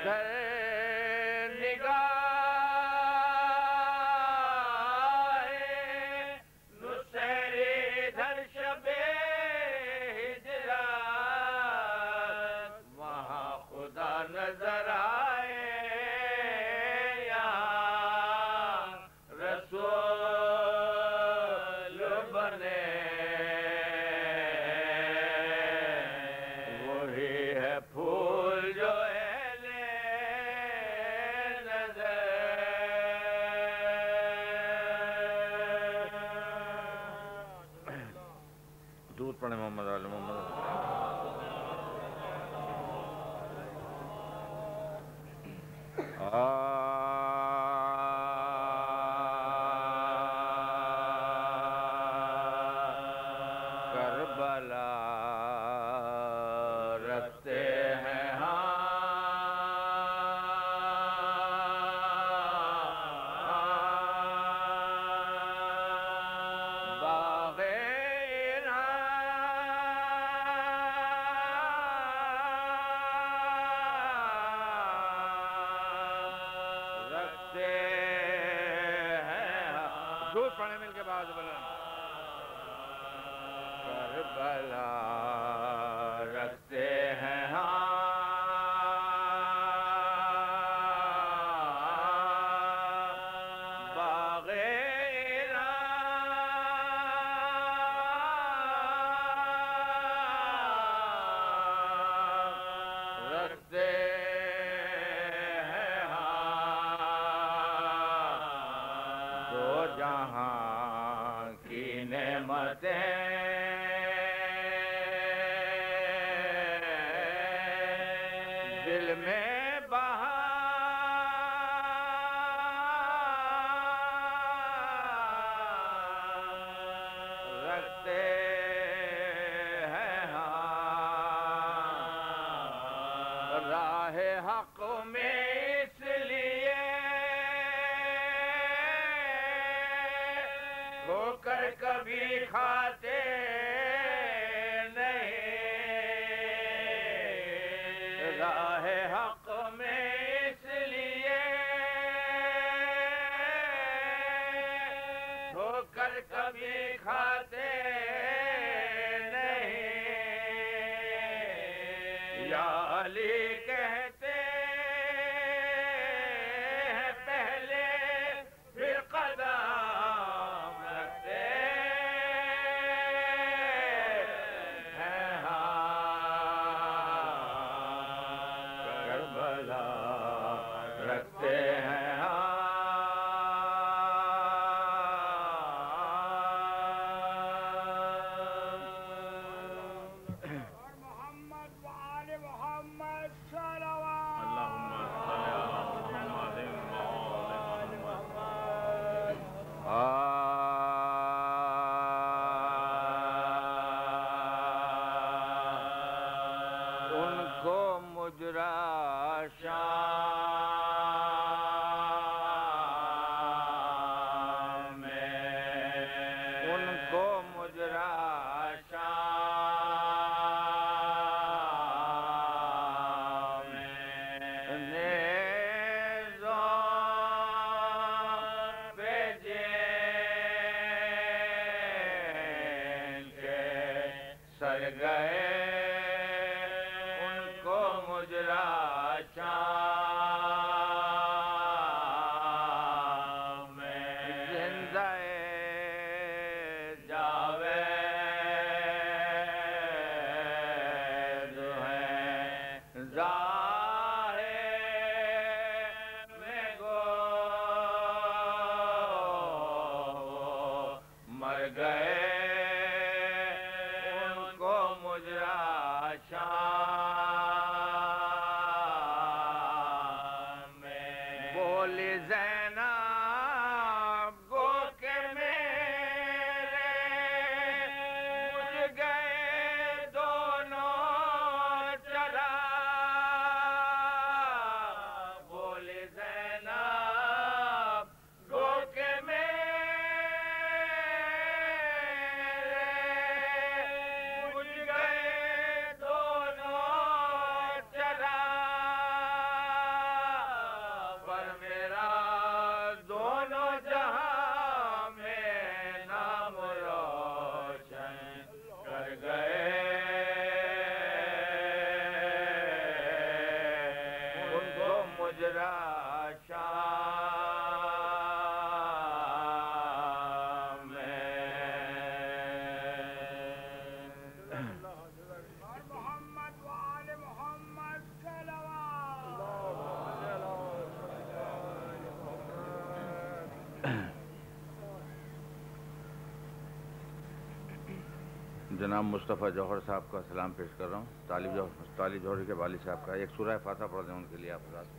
ادھر نگاہ نصیری ادھر شب ہجرات وہاں خدا نظر آئے یہاں رسول بنے وہی ہے پھول جو اہل نظر دودھ پڑھیں محمد علی محمد کربلا رکھتے ہیں باغ رکھتے ہیں دودھ پڑھنے مل کے بعد بلند کربلا رکھتے ہیں باغ رکھتے ہیں دو جہاں کی نعمتیں دل میں رکھتے ہیں راہ حق میں اس لیے ہو کر کبھی کھاتے نہیں راہ حق میں اس لیے ہو کر کبھی کھاتے نہیں یا علی کہتے ہیں پہلے پھر قدم رکھتے ہیں کربلا رکھتے ہیں محمد وآل محمد صلوات اللهم صل على محمد وآل محمد ان کو مجرا شام میں ان کو مجرا شام میں نیزوں پہ جن کے سر گئے ان کو مجرا شام میں زندہ جاوید ہیں ظاہر میں گو مر گئے ان کو مجرا شام میں بولی زینب گو کے میرے مجھ گئے دونوں چرا بولی زینب گو کے میرے مجھ گئے دونوں چرا اجرا شام اور محمد وآل محمد صلوات جناب مصطفیٰ جوہر صاحب کا سلام پیش کر رہا ہوں. طالب جوہری کے والد صاحب کا ایک سورہ فاتحہ پڑھ دیں ان کے لیے آپ حضرات.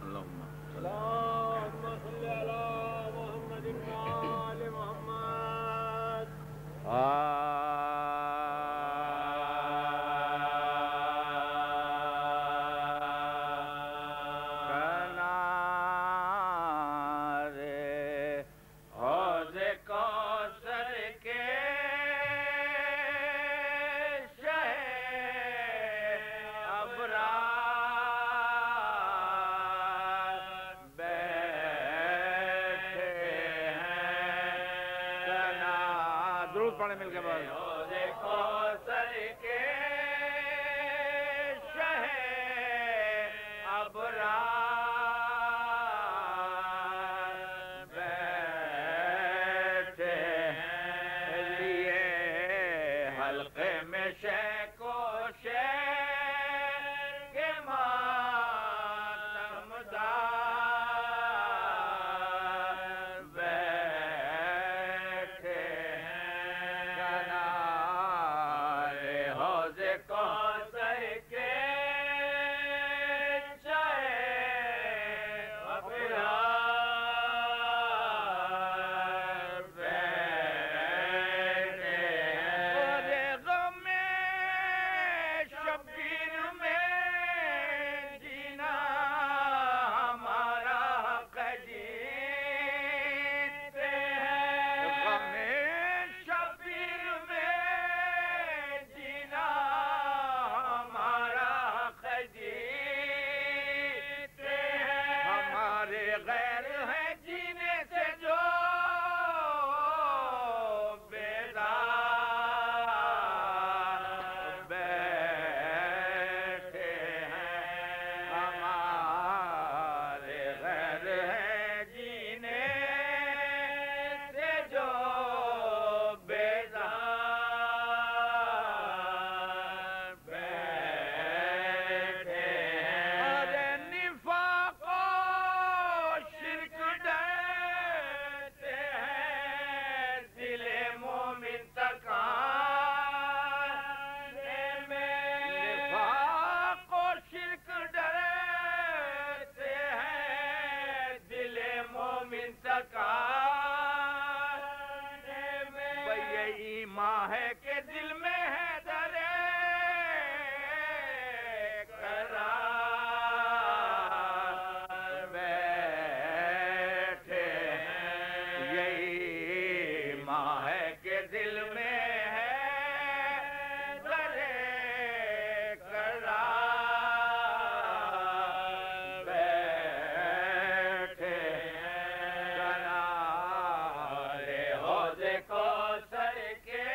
اللهم اللهم صل على محمد وآل محمد کنارے حوض کوثر کے شہ ابرار بیٹھے ہیں. درود پڑھیں مل کے بعد. حوض کوثر کے شہ ابرار بیٹھے ہیں. لیے حلقے میں شیخ و شیر کے ماتمدار بیٹھے ہیں. کنارے حوض کوثر کے شہ ابرار بیٹھے ہیں. اور غم شبیر میں جینا ہمارا حق جیتے ہیں. غم شبیر میں جینا ہمارا حق جیتے ہیں. ہمارے غیر ہے جینے سے جو بیدار بیٹھے ہیں. ہمارے غیر ہے جینے سے جو بیدار بیٹھے ہیں. ارے نفاق و شرک ڈرتے ہیں دل مومن تکانے میں. نفاق و شرک ڈرتے ہیں دل مومن تکانے میں. بھئی یہی ماں ہے کہ دل میں ہے درے قرار بیٹھے ہیں. یہی ماں ہے کہ دل میں ہے درے قرار بیٹھے ہیں. کنارے حوض کوثر کے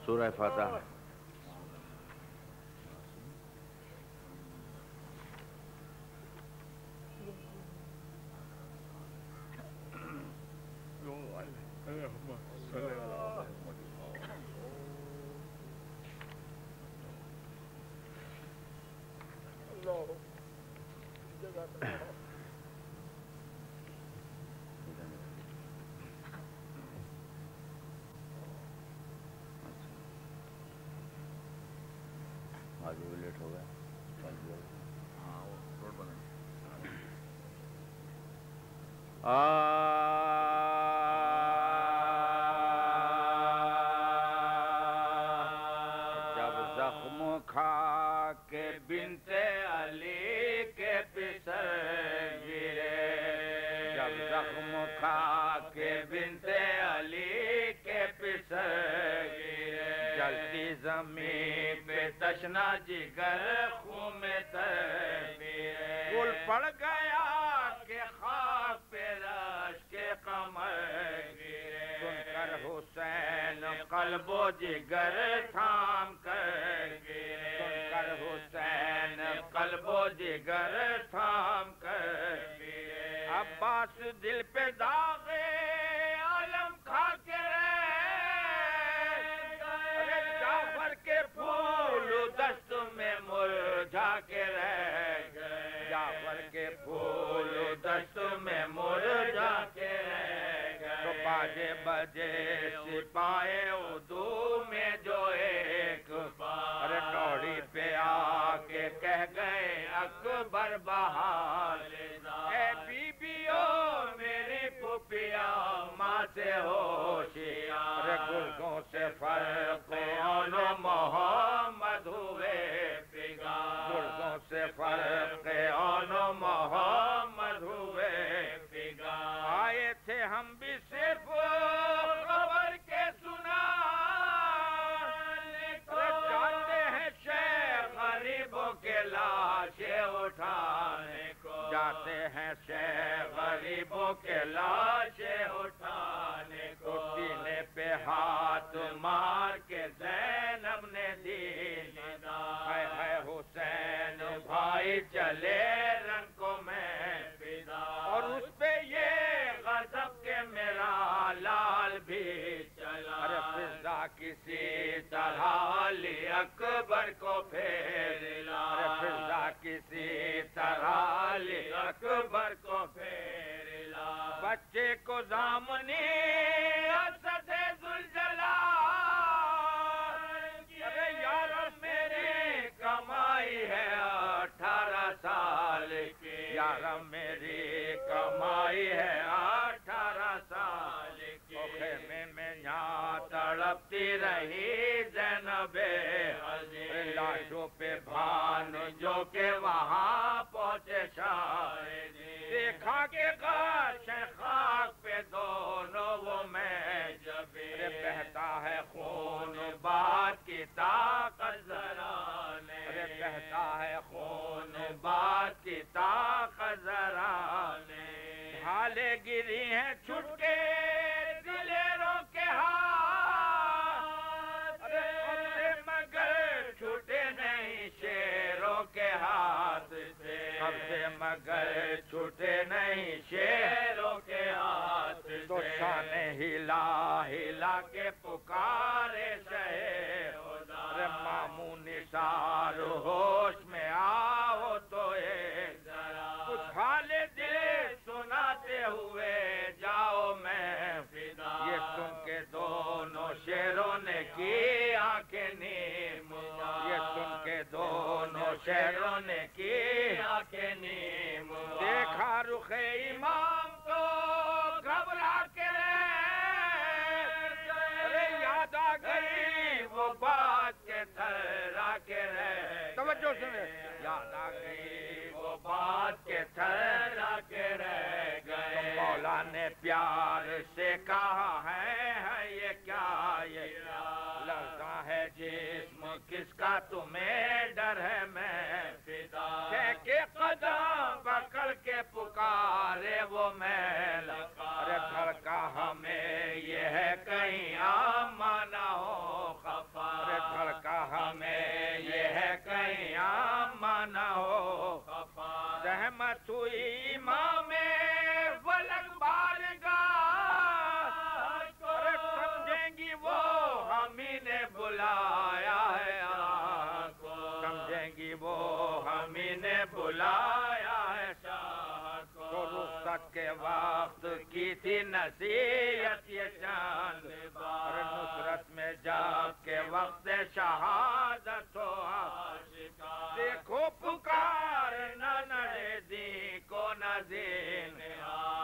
سورہ فاتح. آگے بھی لیٹ ہو گیا. ہاں وہ روڈ بنا. جب زخم کھا کے بنتے علی کے پسر گرے. جب زخم کھا کے بنتے علی کے پسر گرے. جلتی زمین پہ تشنا جگر خون میں تر گل پڑ گیا کہ خاک پہ رش کے قمر گرے. سن کر حسین قلب و جگر تھام کر گرے. سن کر حسین قلب و جگر تھام کر گرے. عباس دل پہ داغے عالم کھا کے جعفر کے پھول دست میں مرجھا کے رہ گئے. جعفر کے پھول دست میں مرجھا کے رہ گئے. تو باجے بجے سپاہی اردو میں جو ایک بار ڈوڑی پہ آ کے کہہ گئے اکبر بہار. اے بیبیو میری پھوپھیا ماں سے ہوشیار. گلگوں سے فرق آن محمد ہوئے پگار. گلگوں سے فرق آن محمد ہوئے پگار. آئے تھے ہم بھی صرف خبر کے سنا. جاتے ہیں شیخ غریبوں کے لاشیں اٹھانے کو. جاتے ہیں شیخ غریبوں کے لاشیں اٹھانے کو. سینے پہ ہاتھ مار کے زینب نے دی ندا. ہے حسین بھائی چلے رن کو میں فدا. اور اس پہ یہ غضب کے میرا لال بھی چلا. ارے فضا کسی طرح علی اکبر کو پھیر لا. ارے فضا کسی طرح علی اکبر کو پھیر لا. بچے کو دامنی اسد ذوالجلال. ارے یار میری کمائی ہے 18 سال کی. یار میری کمائی ہے 18 سال کی. خیمے میں یہاں تڑپتی رہی زینب عزیز. لاشوں پہ بھان جو کہ وہاں پہنچے شاہد. دیکھا کہ غاشیں خاک پہ دونوں وہ میں جبے. بہتا ہے خون بات کی طاقت ذرا نے. بہتا ہے خون بات کی طاقت ذرا نے. ڈھالے گری ہیں چھٹ کے دلیروں کے ہاتھ. ارے مگر چھوٹے نہیں شیروں کے ہاتھ سے. قبضے مگر چھوٹے نہیں شیروں کے ہاتھ سے. تو شان ہلا ہلا کے پکارے شہ خدا. ماموں نثار ہوش میں آؤ تو ایک ذرا. کچھ حال دل سناتے ہوئے جاؤ میں فدا. یہ سن کے دونوں شیروں نے کی آنکھیں نیم. یہ سن کے دونوں شیروں نے کی آنکھیں نیم. دیکھا رخ امام کو گھبرا کے یاد آ گئی وہ بات کے تھرا کے رہ. توجہ سنیں. یاد آ گئی وہ بات کے تھرا کے رہ گئے. مولا نے پیار سے کہا ہے یہ کیا یہ لرزاں ہے جسم کس کا تمہیں ڈر ہے میں فدا. کہ قدم پکڑ کے پکارے وہ میں لگا. ارے دھڑکا ہمیں یہ ہے کہیں آما نہ ہو خفا. سوئی امام فلک بارگاہ سمجھیں گی وہ ہمیں نے بلایا ہے شاہ کو سمجھیں گی وہ ہمیں نے بلایا ہے شاہ کو تو رخصت کے وقت کی تھی نصیحت یہ چاند بار نصرت میں جاب کے وقت شہادت ہو دیکھو پکار نہ نڑے دین کو نہ دین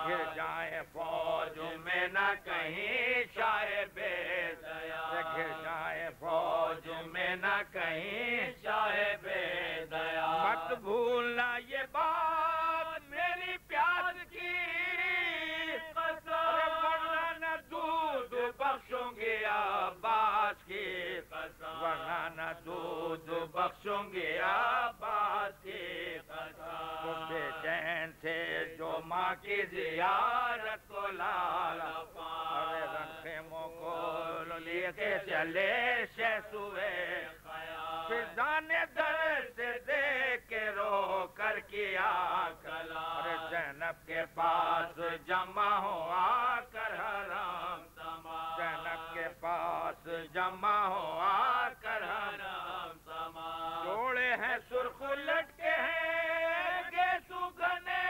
گر جائیں فوج میں نہ کہیں شاہ بے دیا گر جائیں فوج میں نہ کہیں شاہ بے دیا مت بھولنا یہ بات میری پیاس کی ورنہ نہ دودھ بخشوں گی عباس کی ورنہ نہ دودھ بخشوں گی عباس کی تو بے چین تھے جو ماں کی زیارت کو لالا ارے رنگوں کو لے کے چلے شہسوئے فضان در سے دیکھ کے رو کر کیا کلا ارے زینب کے پاس جمع ہو آ کر حرام تمام زینب کے پاس جمع ہو آ کر حرام تمام جوڑے ہیں سرخ لٹکے ہیں گیسو گنے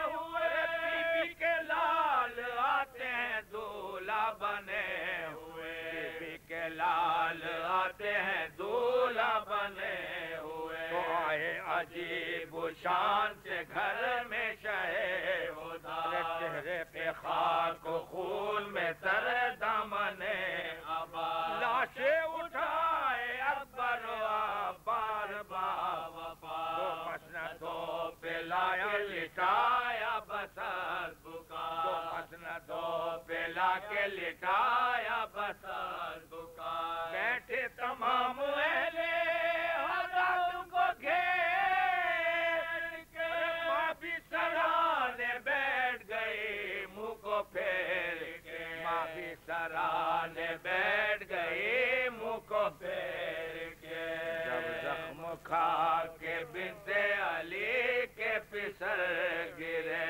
ہوئے بی بی کے لال آتے ہیں دولہا بنے ہوئے بی بی کے لال آتے ہیں دولہا بنے ہوئے تو آئے عجیب شان سے گھر میں شہے ہدایت چہرے پہ خاک و خون میں تر دامنے لاشیں اٹھائے اکبر و عبار بابا تو مسندوں پہ لایا لٹایا بسر بکا تو مسندوں پہ لا کے لٹایا بسر بکا بیٹھے تمام اہل حضرت کو گھیر کے ماں بھی سرانے بیٹھ گئی منہ کو پھیر کے ماں بھی سرانے بیٹھ گئی منہ کو پھیر کے جب زخم کھا کے بنت علی کے پسر گرے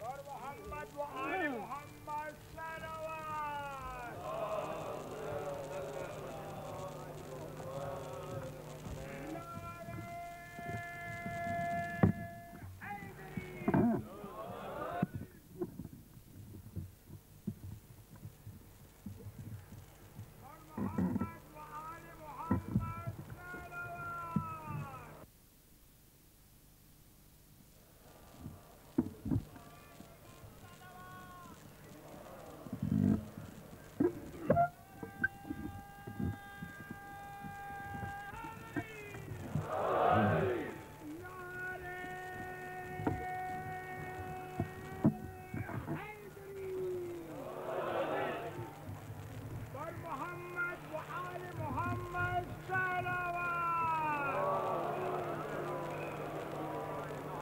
اور محمد و آل محمد صلوات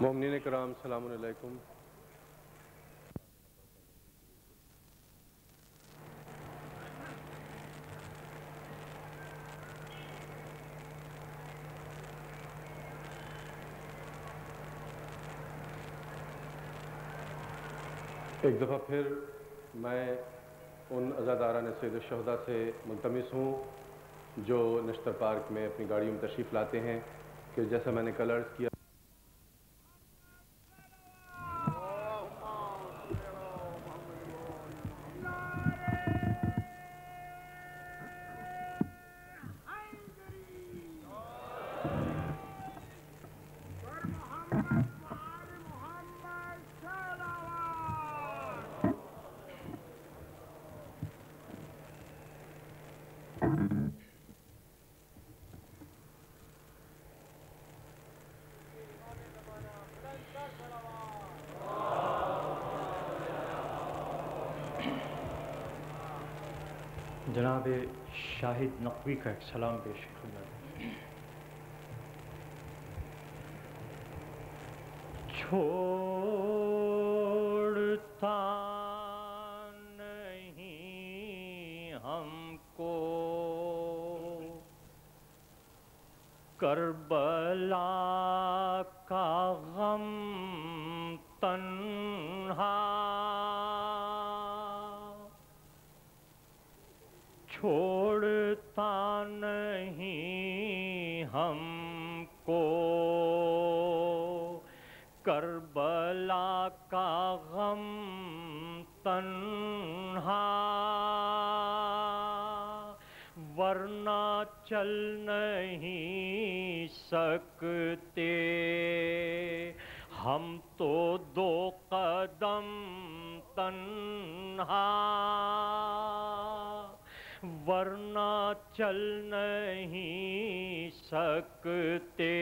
مومنین کرام السلام علیکم۔ ایک دفعہ پھر میں ان عزاداران سید الشہداء سے ملتمس ہوں جو نشتر پارک میں اپنی گاڑیوں میں تشریف لاتے ہیں کہ جیسا میں نے کل عرض کیا جناب شاہد نقوی کا ایک سلام پیش کرنا ہے۔ چھوڑتا نہیں ہم کو کربلا کا غم تنہا چھوڑتا نہیں ہم کو، کربلا کا غم تنہا، ورنہ چل نہیں سکتے ہم تو دو قدم تنہا، ورنہ چل نہیں سکتے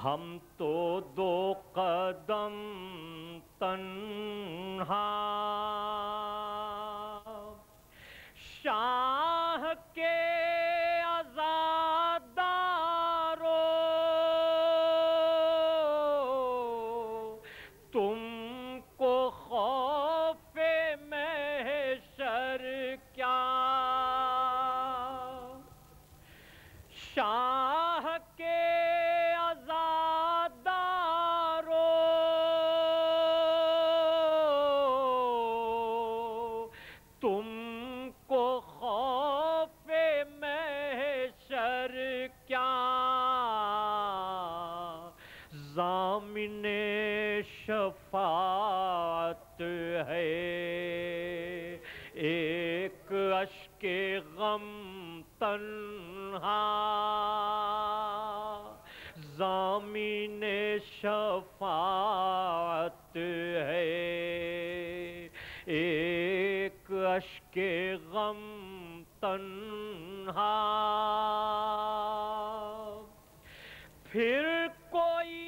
ہم تو دو قدم تنہا۔ شاہ کے عزادارو تم کو خوف محشر کیا، شاہ کے عزادارو تم کو خوف محشر کیا، ضامن شفاعت ہے ایک اشک غم تنہا، ضامن شفاعت ہے ایک اشک غم تنہا، پھر کوئی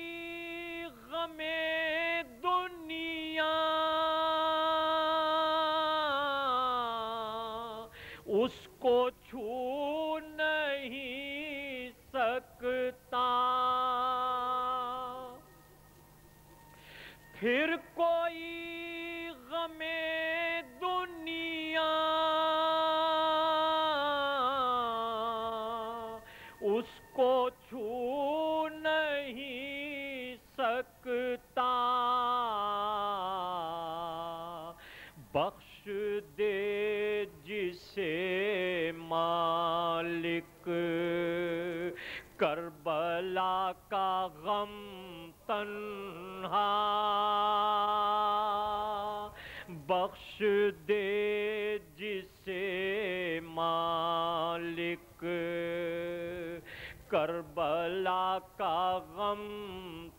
غم دنیا اس کو چھو نہیں سکتا، پھر کوئی غم دنیا اس کو چھو نہیں سکتا، بخش دے جسے مالک کربلا کا غم تنہا، بخش دے جسے مالک کربلا کا غم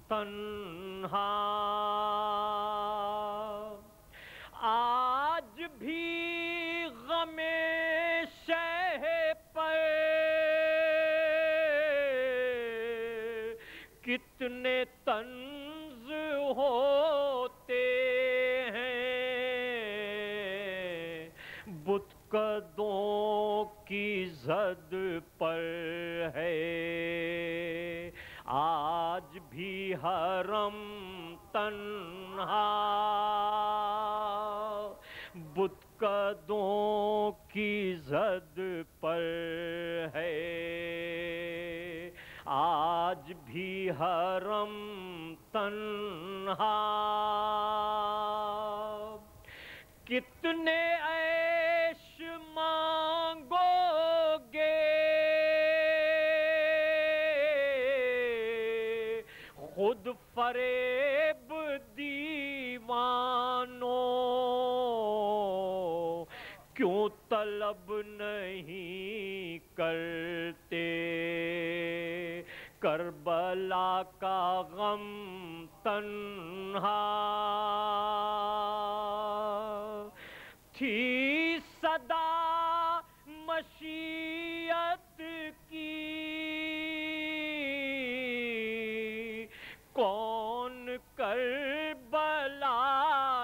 تنہا، آج بھی غم شہ پر کتنے طنز ہوتے ہیں، بت قدوں کی زد پر ہے آج بھی حرم تنہا، بت قدوں کی زد پر ہے آج بھی حرم تنہا، کتنے عیش مانگو گے خود فریب دیوانوں، کیوں طلب نہیں کرتے کربلا کا غم تنہا، تھی صدا مشیت کی کون کربلا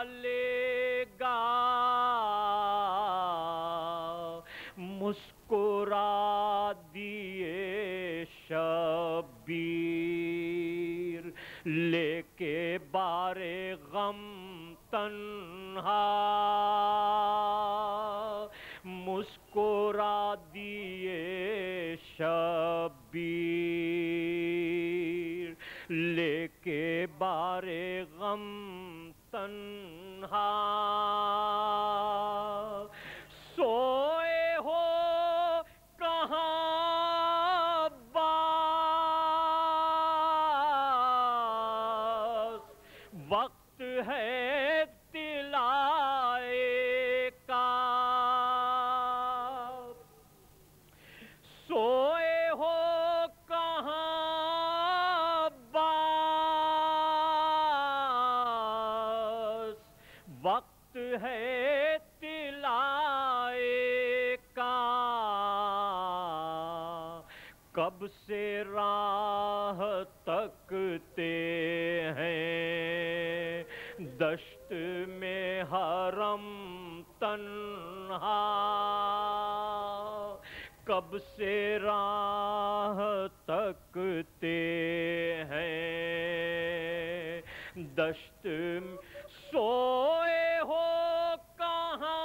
لے گا، مسکرا دیے شبیر لے کے بار غم تنہا، مسکرا دیے شبیر لے کے بارے غم تنہا سوئے ہو کہاں باز وقت ہے طلائے کا سوئے ہو کہاں باز وقت ہے طلائے کا کب سے راہ تکتے ہیں دشت میں حرم تنہا کب سے راہ تکتے ہیں دشت سوئے ہو کہاں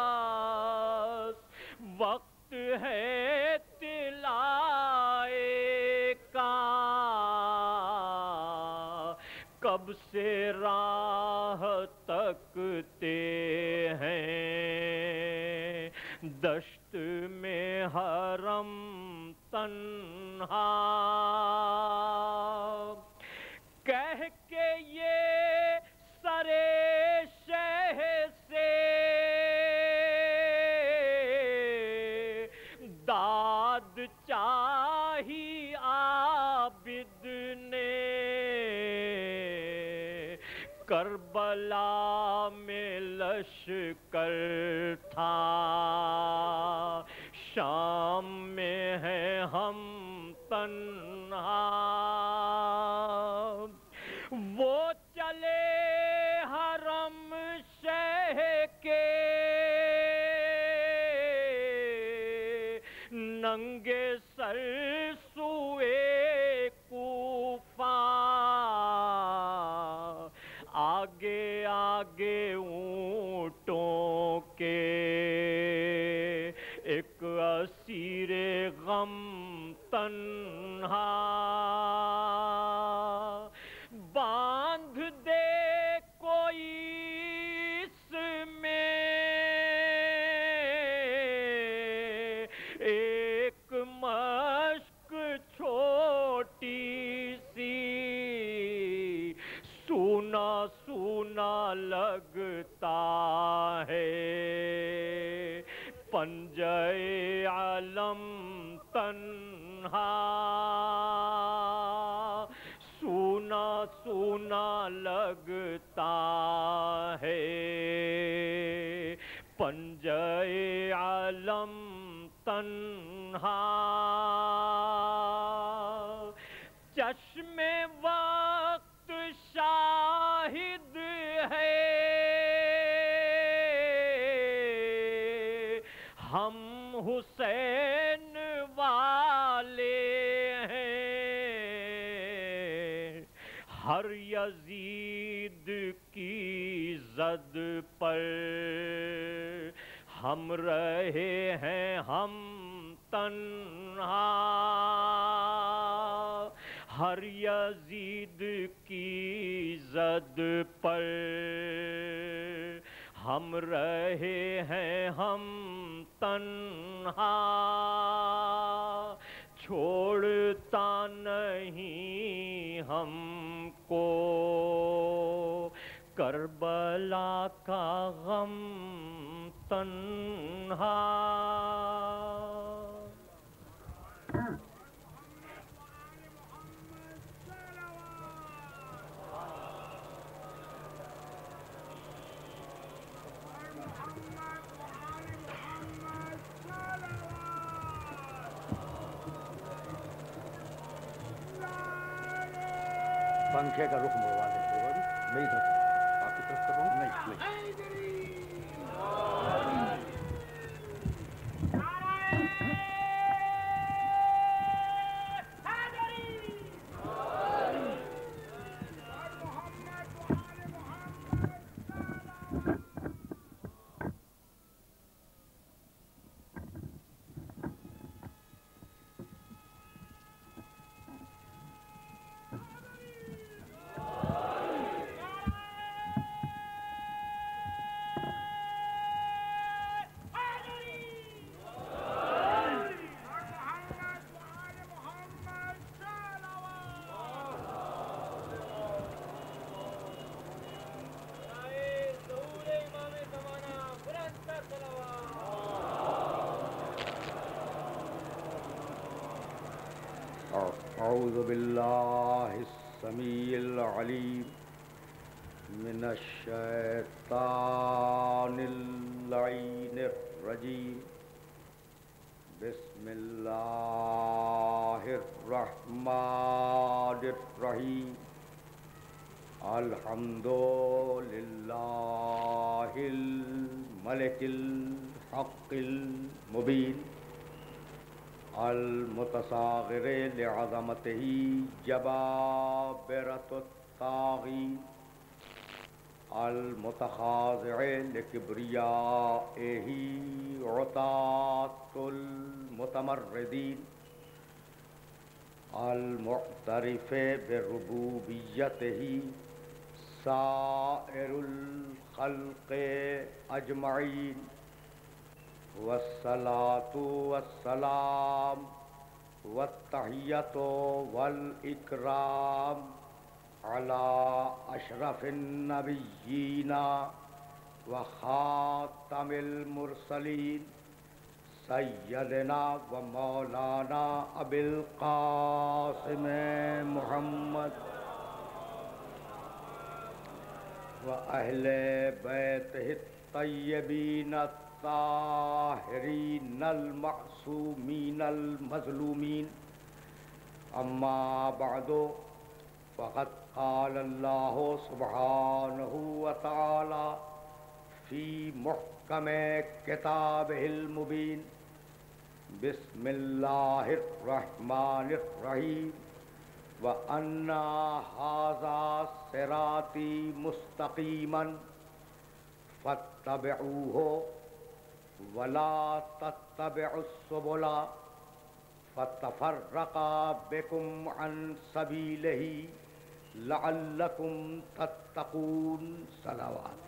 باز وقت ہے طلائے کا کب سے راہ تکتے ہیں دشت میں حرم تنہا کہہ کے یہ سرے شہ سے داد چاہی عابد نے کربلا میں لشکر تھا شام میں ہے ہم تنہا وہ چلے حرم شہ کے ننگے سر سوئے کوفہ آگے آگے اونٹوں کے ایک اسیر غم تنہا باندھ دے کوئی اس میں ایک مشق چھوٹی سی سونا سونا لگتا ہے پنجے عالم تنہا سونا سونا لگتا ہے پنجے عالم تنہا چشم وقت شاہد ہے ہم حسین والے ہیں ہر یزید کی زد پر ہم رہے ہیں ہم تنہا ہر یزید کی زد پر ہم رہے ہیں ہم تنہا چھوڑتا نہیں ہم کو کربلا کا غم تنہا پنکھے کا رخ مڑوا دیں میری طرف آپ کی طرف کر رہا ہوں نہیں أعوذ بالله السميع العليم من الشيطان اللعين الرجيم بسم الله الرحمن الرحيم الحمد لله الملك الحق المبين المتصاغر لعظمته جبابرة الطاغين المتخاضع لكبريائه عتاة المتمردين المعترف بربوبيته سائر الخلق أجمعين والصلاة والسلام والتحية والإكرام على أشرف النبيين وخاتم المرسلين سيدنا ومولانا أبي القاسم محمد وأهل بيته الطيبين الطاهرين المعصومين المظلومين أما بعد فقد قال الله سبحانه وتعالى في محكم كتابه المبين بسم الله الرحمن الرحيم وأن هذا صراطي مستقيما فاتبعوه ولا تتبعوا السبل فتفرق بكم عن سبيله لعلكم تتقون صلوات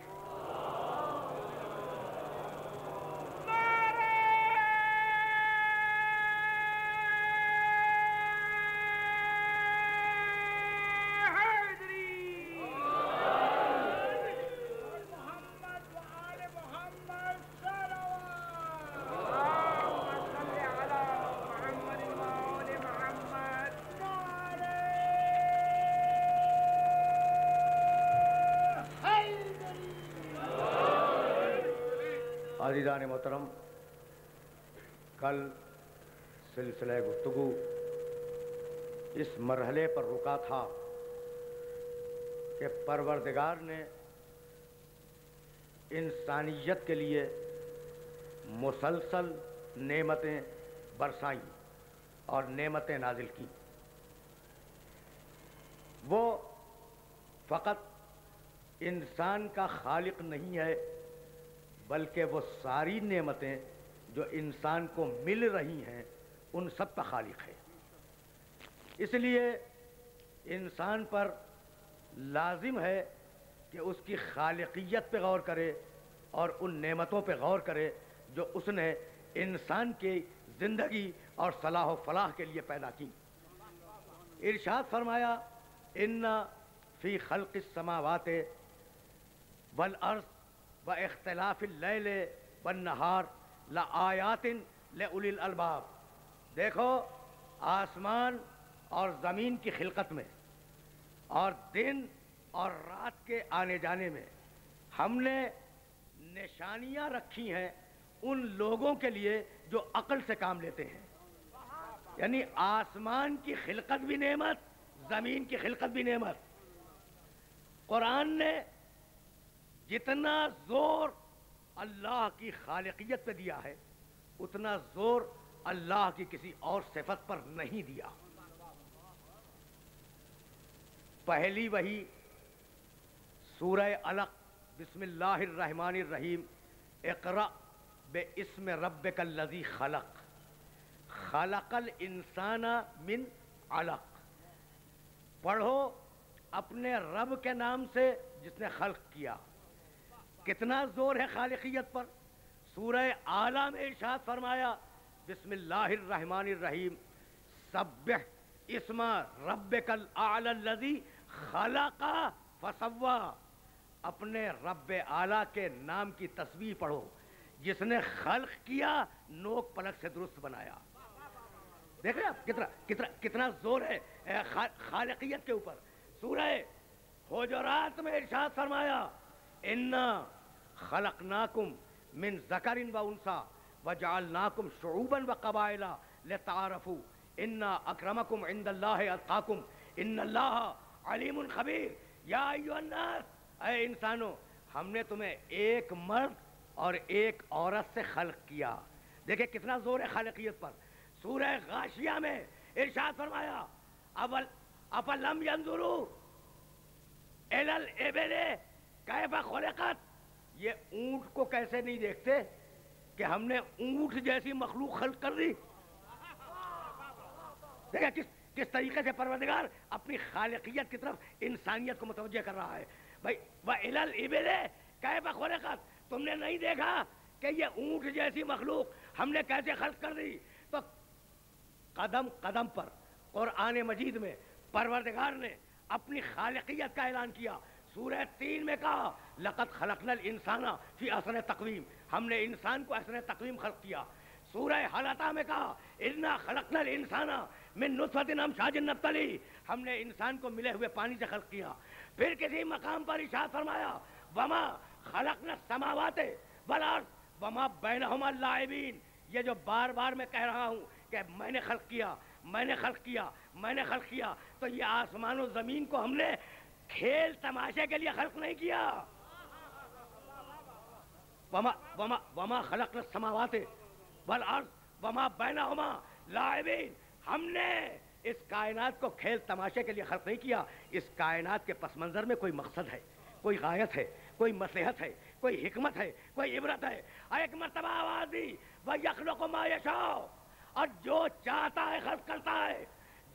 عزیزان محترم، کل سلسلہ گفتگو اس مرحلے پر رکا تھا کہ پروردگار نے انسانیت کے لیے مسلسل نعمتیں برسائیں اور نعمتیں نازل کی. وہ فقط انسان کا خالق نہیں ہے بلکہ وہ ساری نعمتیں جو انسان کو مل رہی ہیں ان سب کا خالق ہے. اس لیے انسان پر لازم ہے کہ اس کی خالقیت پہ غور کرے اور ان نعمتوں پہ غور کرے جو اس نے انسان کی زندگی اور صلاح و فلاح کے لیے پیدا کی. ارشاد فرمایا ان فی خلق السماوات والارض واختلاف اللیل والنہار لآیات لأولی الالباب. دیکھو آسمان اور زمین کی خلقت میں اور دن اور رات کے آنے جانے میں ہم نے نشانیاں رکھی ہیں ان لوگوں کے لیے جو عقل سے کام لیتے ہیں. یعنی آسمان کی خلقت بھی نعمت، زمین کی خلقت بھی نعمت. قرآن نے جتنا زور اللہ کی خالقیت پہ دیا ہے اتنا زور اللہ کی کسی اور صفت پر نہیں دیا. پہلی وحی سورہ علق بسم اللہ الرحمن الرحیم اقرأ باسم ربک الذی خلق خلق الانسان من علق. پڑھو اپنے رب کے نام سے جس نے خلق کیا. کتنا زور ہے خالقیت پر. سورہ اعلیٰ میں ارشاد فرمایا بسم اللہ الرحمن الرحیم سبح اسم ربک الاعلی الذی خلق فسوی. اپنے رب اعلیٰ کے نام کی تسبیح پڑھو جس نے خلق کیا، نوک پلک سے درست بنایا. دیکھ رہے آپ کتنا زور ہے خالقیت کے اوپر. سورہ حجرات میں ارشاد فرمایا انا خلقناکم من ذکر و انثی وجعلناکم شعوبا وقبائل لتعارفوا ان اکرمکم عند اللہ اتقاکم ان اللہ علیم خبیر. یا ایھا الناس، اے انسانوں، ہم نے تمہیں ایک مرد اور ایک عورت سے خلق کیا. دیکھیں کتنا زور ہے خالقیت پر. سورہ غاشیہ میں ارشاد فرمایا افلم ینظروا الی الابل کیف خلقت. یہ اونٹ کو کیسے نہیں دیکھتے کہ ہم نے اونٹ جیسی مخلوق خلق کر دی. دیکھیں کس طریقے سے پروردگار اپنی خالقیت کی طرف انسانیت کو متوجہ کر رہا ہے. بھائی وَإِلَى الْإِبِلِ كَيْفَ خُلِقَتْ، تم نے نہیں دیکھا کہ یہ اونٹ جیسی مخلوق ہم نے کیسے خلق کر دی. تو قدم قدم پر قرآن مجید میں پروردگار نے اپنی خالقیت کا اعلان کیا. سورہ 3 میں کہا لقد خلقنا الانسان فی احسن تقویم، ہم نے انسان کو احسن تقویم خلق کیا. سورہ حلقہ میں کہا انا خلقنا الانسان من نطفۃ امشاج نبتلی، ہم نے انسان کو ملے ہوئے پانی سے خلق کیا. پھر کسی مقام پر ارشاد فرمایا وما خلقنا السماوات والارض وما بینہما لاعبین. یہ جو بار بار میں کہہ رہا ہوں کہ میں نے خلق کیا، میں نے خلق کیا، میں نے خلق کیا، تو یہ آسمان و زمین کو ہم نے کھیل تماشے کے لیے خلق نہیں کیا. وما خلقنا السماوات والارض وما بینہما لاعبین، ہم نے اس کائنات کو کھیل تماشے کے لیے خلق نہیں کیا. اس کائنات کے پس منظر میں کوئی مقصد ہے، کوئی غایت ہے، کوئی مصلحت ہے، کوئی حکمت ہے، کوئی عبرت ہے. ایک مرتبہ آواز دی وَيَخْلُقُ مَا يَشَاءُ، اور جو چاہتا ہے خلق کرتا ہے،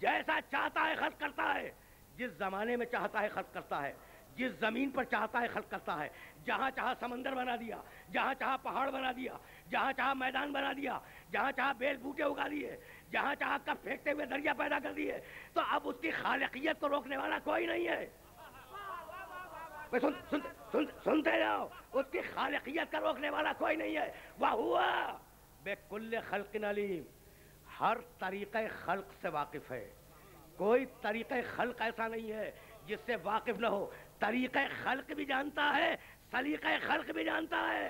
جیسا چاہتا ہے خلق کرتا ہے، جس زمانے میں چاہتا ہے خلق کرتا ہے، جس زمین پر چاہتا ہے خلق کرتا ہے. جہاں چاہا سمندر بنا دیا، جہاں چاہا پہاڑ بنا دیا، جہاں چاہا میدان بنا دیا، جہاں چاہا بیل بوٹے اگا دیے، جہاں چاہا کب پھینکتے ہوئے دریا پیدا کر دیے. تو اب اس کی خالقیت کو روکنے والا کوئی نہیں ہے. سنتے جاؤ، اس کی خالقیت کا روکنے والا کوئی نہیں ہے. وَهُوَ بِكُلِّ خَلْقٍ عَلِيمٌ، ہر طریقہ خلق سے واقف ہے. کوئی طریقہ خلق ایسا نہیں ہے جس سے واقف نہ ہو. طریقہ خلق بھی جانتا ہے، سلیقہ خلق بھی جانتا ہے.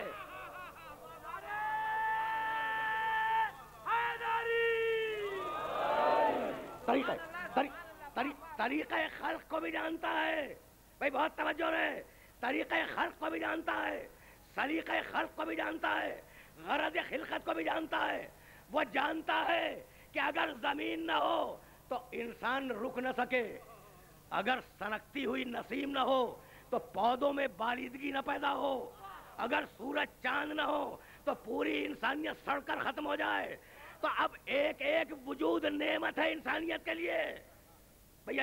طریقہ خلق کو بھی جانتا ہے. بھائی بہت توجہ رہے. طریقہ خلق کو بھی جانتا ہے، سلیقہ خلق کو بھی جانتا ہے، غرض خلقت کو بھی جانتا ہے. وہ جانتا ہے کہ اگر زمین نہ ہو تو انسان رک نہ سکے، اگر سنکتی ہوئی نسیم نہ ہو تو پودوں میں بالیدگی نہ پیدا ہو، اگر سورج چاند نہ ہو تو پوری انسانیت سڑ کر ختم ہو جائے. تو اب ایک ایک وجود نعمت ہے انسانیت کے لیے. بھئی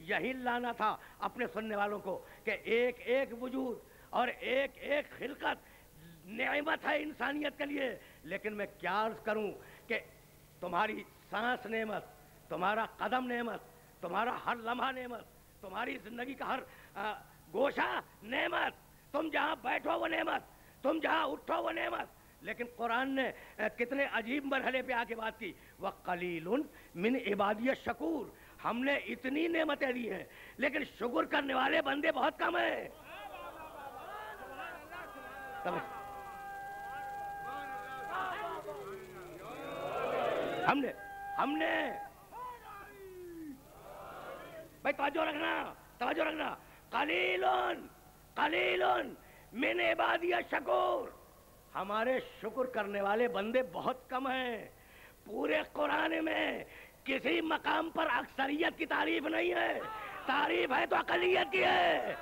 یہی لانا تھا اپنے سننے والوں کو کہ ایک ایک وجود اور ایک ایک خلقت نعمت ہے انسانیت کے لیے. لیکن میں کیا عرض کروں کہ تمہاری سانس نعمت، تمہارا قدم نعمت، تمہارا ہر لمحہ نعمت، تمہاری زندگی کا ہر گوشہ نعمت، تم جہاں بیٹھو وہ نعمت، تم جہاں اٹھو وہ نعمت. لیکن قرآن نے کتنے عجیب مرحلے پہ آ کے بات کی وَقَلِيلٌ مِّنْ عِبَادِيَ الشَّكُورُ، ہم نے اتنی نعمتیں دی ہیں لیکن شکر کرنے والے بندے بہت کم ہیں. ہم نے بھائی توجہ رکھنا قلیلٌ من عبادی الشکور، ہمارے شکر کرنے والے بندے بہت کم ہیں. پورے قرآن میں کسی مقام پر اکثریت کی تعریف نہیں ہے، تعریف ہے تو اقلیت کی ہے.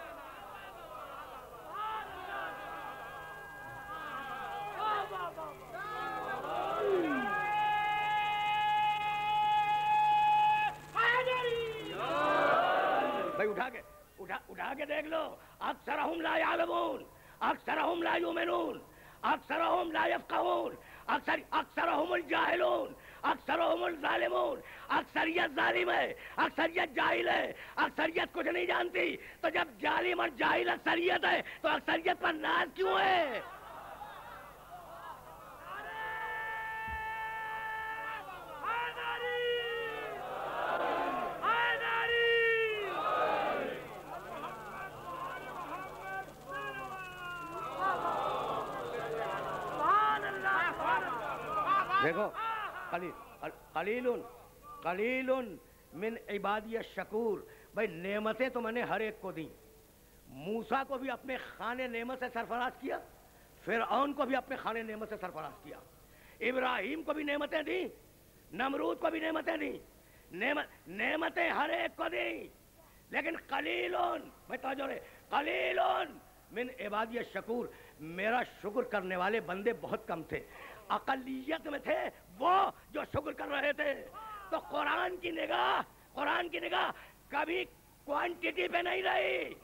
بھائی اٹھا کے دیکھ لو. اکثرہم لا یعلمون، اکثرہم لا یؤمنون، اکثرہم لا یفقہون، اکثرہم الجاہلون، اکثرہم الظالمون. اکثریت ظالم ہے، اکثریت جاہل ہے، اکثریت کچھ نہیں جانتی. تو جب ظالم اور جاہل اکثریت ہے تو اکثریت پر ناز کیوں ہے؟ دیکھو قلیل من عبادی الشکور. بھائی نعمتیں تو میں نے ہر ایک کو دیں. موسیٰ کو بھی اپنے خانے نعمت سے سرفراز کیا, فرعون کو بھی اپنے خانے نعمت سے سرفراز کیا, ابراہیم کو بھی نعمتیں دیں, نمرود کو بھی نعمتیں دیں, نعمتیں ہر ایک کو دیں. لیکن قلیلون, میں توجہ رہے, قلیلون من عبادی الشکور, میرا شکر کرنے والے بندے بہت کم تھے. اقلیت میں تھے وہ جو شکر کر رہے تھے. تو قرآن کی نگاہ کبھی کوانٹٹی پہ نہیں رہی,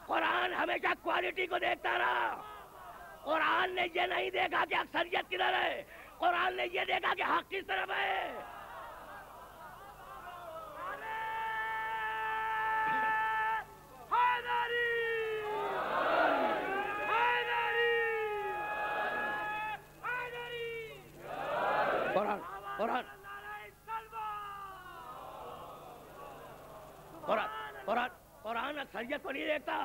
قرآن ہمیشہ کوالٹی کو دیکھتا رہا. قرآن نے یہ نہیں دیکھا کہ اکثریت کدھر ہے, قرآن نے یہ دیکھا کہ حق کس طرف ہے. قرآن اکثریت کو نہیں دیکھتا.